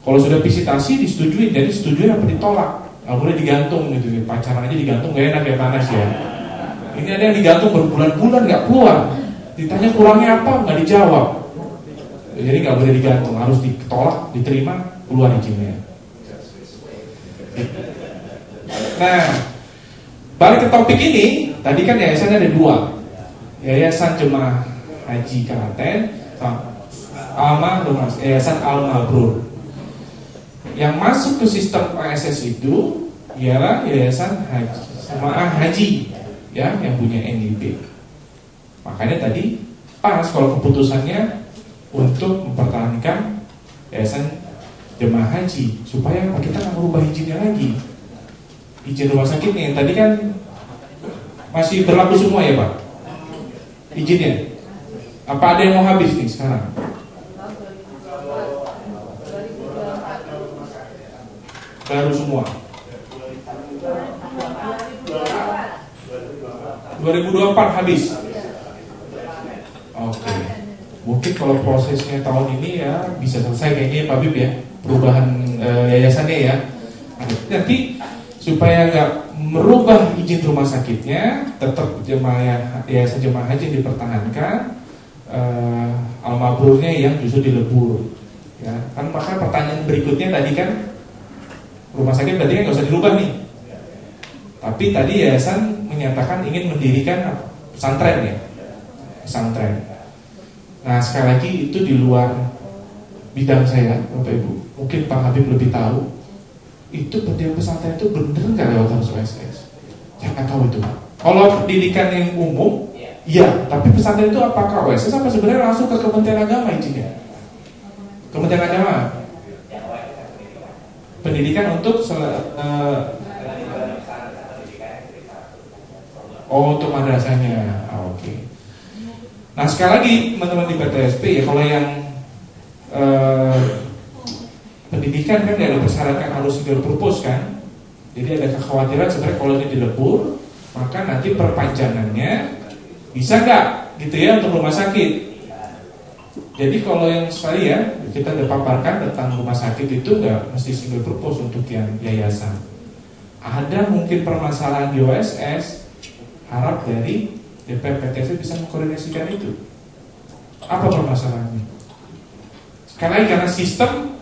Kalau sudah visitasi disetujui, jadi disetujui apa ditolak, nggak boleh digantung gitu. Pacaran aja digantung gak enak ya, panas ya. Ini ada yang digantung berbulan-bulan nggak keluar, ditanya kurangnya apa nggak dijawab. Jadi nggak boleh digantung, harus ditolak, diterima, keluar izinnya. Nah, balik ke topik ini, tadi kan yayasan ada 2, Yayasan Jemaah Haji Klaten, Yayasan Al-Mabrur. Yang masuk ke sistem OSS itu ialah Yayasan Jemaah Haji, ya, yang punya NIB. Makanya tadi pas kalau keputusannya untuk mempertahankan Yayasan Jemaah Haji, supaya kita nggak merubah izinnya lagi. Izin rumah sakitnya yang tadi kan masih berlaku semua ya Pak, izinnya. Apa ada yang mau habis nih sekarang? Baru semua 2024 habis. Oke. Mungkin kalau prosesnya tahun ini ya bisa selesai kayaknya Pak Bib ya, perubahan yayasannya ya. Nanti supaya nggak merubah izin rumah sakitnya, tetap yayasan jemaah haji dipertahankan, Al-Mabrurnya yang justru dilebur. Ya, kan maka pertanyaan berikutnya tadi kan rumah sakit berarti kan nggak usah dirubah nih. Tapi tadi yayasan menyatakan ingin mendirikan pesantren ya, pesantren. Nah sekali lagi itu di luar bidang saya Bapak Ibu. Mungkin Pak Habib lebih tahu. Itu pendirian pesantren itu bener nggak lewat harus OSS? Ya nggak tahu itu Pak. Kalau pendidikan yang umum Iya, tapi pesantren itu apakah OSS apa sebenarnya langsung ke Kementerian Agama izinnya? Kementerian Agama. Pendidikan untuk untuk madrasahnya. Oke. Nah sekali lagi teman-teman di PTSP ya, kalau yang pendidikan kan tidak dipersyaratkan harus single purpose kan. Jadi ada kekhawatiran sebenarnya kalau ini dilebur, maka nanti perpanjangannya bisa nggak gitu ya untuk rumah sakit. Jadi kalau yang sekali ya kita udah paparkan tentang rumah sakit itu nggak mesti single purpose untuk yang yayasan. Ada mungkin permasalahan di OSS, harap dari DPR PTSP bisa mengkoordinasikan itu. Apa permasalahannya? Sekali lagi karena sistem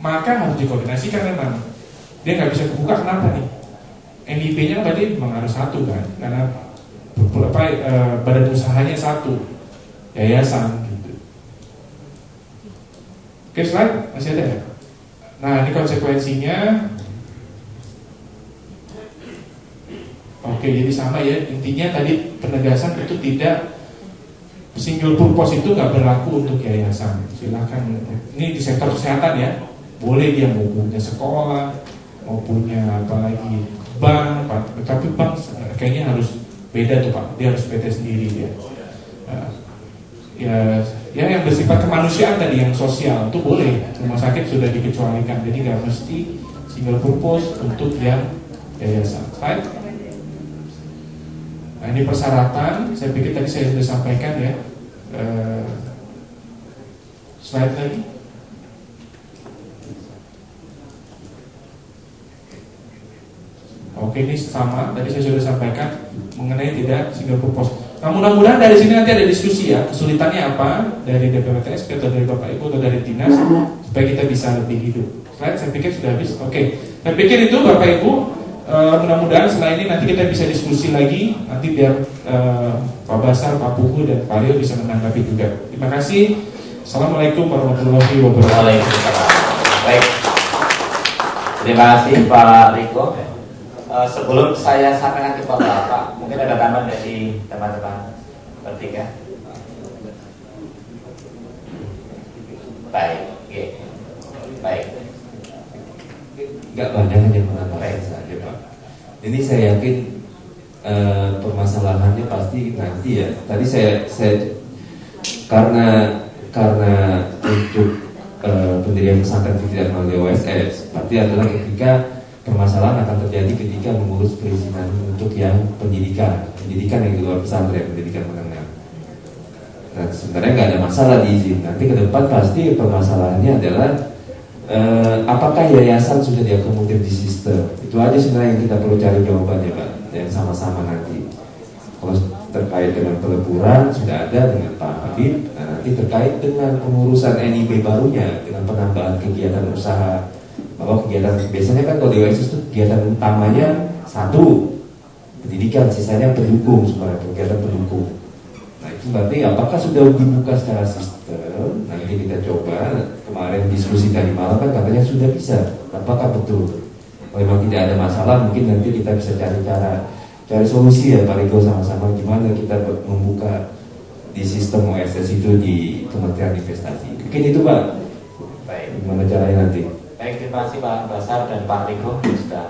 maka harus dikoordinasikan memang. Dia nggak bisa kebuka kenapa nih? NIP-nya berarti memang harus satu kan? Karena badan usahanya satu, yayasan gitu. Oke, slide masih ada ya? Nah ini konsekuensinya. Oke, jadi sama ya, intinya tadi penegasan itu tidak single purpose itu nggak berlaku untuk yayasan. Silakan, ini di sektor kesehatan ya, boleh dia mau punya sekolah, mau punya apalagi bank, tapi bank kayaknya harus beda tuh Pak, dia harus PT sendiri dia. Ya yang bersifat kemanusiaan tadi, yang sosial itu boleh, rumah sakit sudah dikecualikan, jadi nggak mesti single purpose untuk yang yayasan. Slide. Nah ini persyaratan, saya pikir tadi saya sudah sampaikan ya. Slide lagi. Oke, ini sama, tadi saya sudah sampaikan mengenai tidak single purpose. Nah mudah-mudahan dari sini nanti ada diskusi ya, kesulitannya apa dari DPPTSP atau dari Bapak Ibu atau dari Dinas, supaya kita bisa lebih hidup. Slide, saya pikir sudah habis. Oke, saya pikir itu Bapak Ibu. Mudah-mudahan setelah ini nanti kita bisa diskusi lagi, nanti biar Pak Basar, Pak Pugu dan Pak Leo bisa menanggapi juga. Terima kasih. Assalamualaikum warahmatullahi wabarakatuh. Waalaikumsalam. Baik. Terima kasih Pak Riko. Sebelum saya sampaikan ke Bapak, mungkin ada tambahan dari teman-teman bertiga. Baik, oke. Baik. Nggak banyak yang menambahkan saja Pak. Ini saya yakin permasalahannya pasti nanti ya. Tadi saya karena untuk pendirian pesantren tidak melalui OSS, berarti adalah ketika permasalahan akan terjadi ketika mengurus perizinan untuk yang pendidikan yang di luar pesantren, pendidikan menengah. Nah, sebenarnya nggak ada masalah di izin. Nanti ke depan pasti permasalahannya adalah apakah yayasan sudah diakomodir di sistem? Itu aja sebenarnya yang kita perlu cari jawabannya Pak, yang sama-sama nanti. Kalau terkait dengan peleburan sudah ada dengan Pak Habib. Nah, nanti terkait dengan pengurusan NIB barunya, dengan penambahan kegiatan usaha, bahwa kegiatan biasanya kan kalau di OSS itu kegiatan utamanya satu pendidikan, sisanya pendukung, sebenarnya kegiatan pendukung. Nah itu berarti apakah sudah dibuka secara sistem? Nanti kita coba. Kemarin diskusi tadi malam kan katanya sudah bisa. Apakah betul? Kalau memang tidak ada masalah, mungkin nanti kita bisa cari solusi ya Pak Riko, sama-sama gimana kita membuka di sistem OSS itu di Kementerian Investasi. Mungkin itu Pak. Baik. Gimana caranya nanti? Baik, terima kasih Pak Basar dan Pak Riko sudah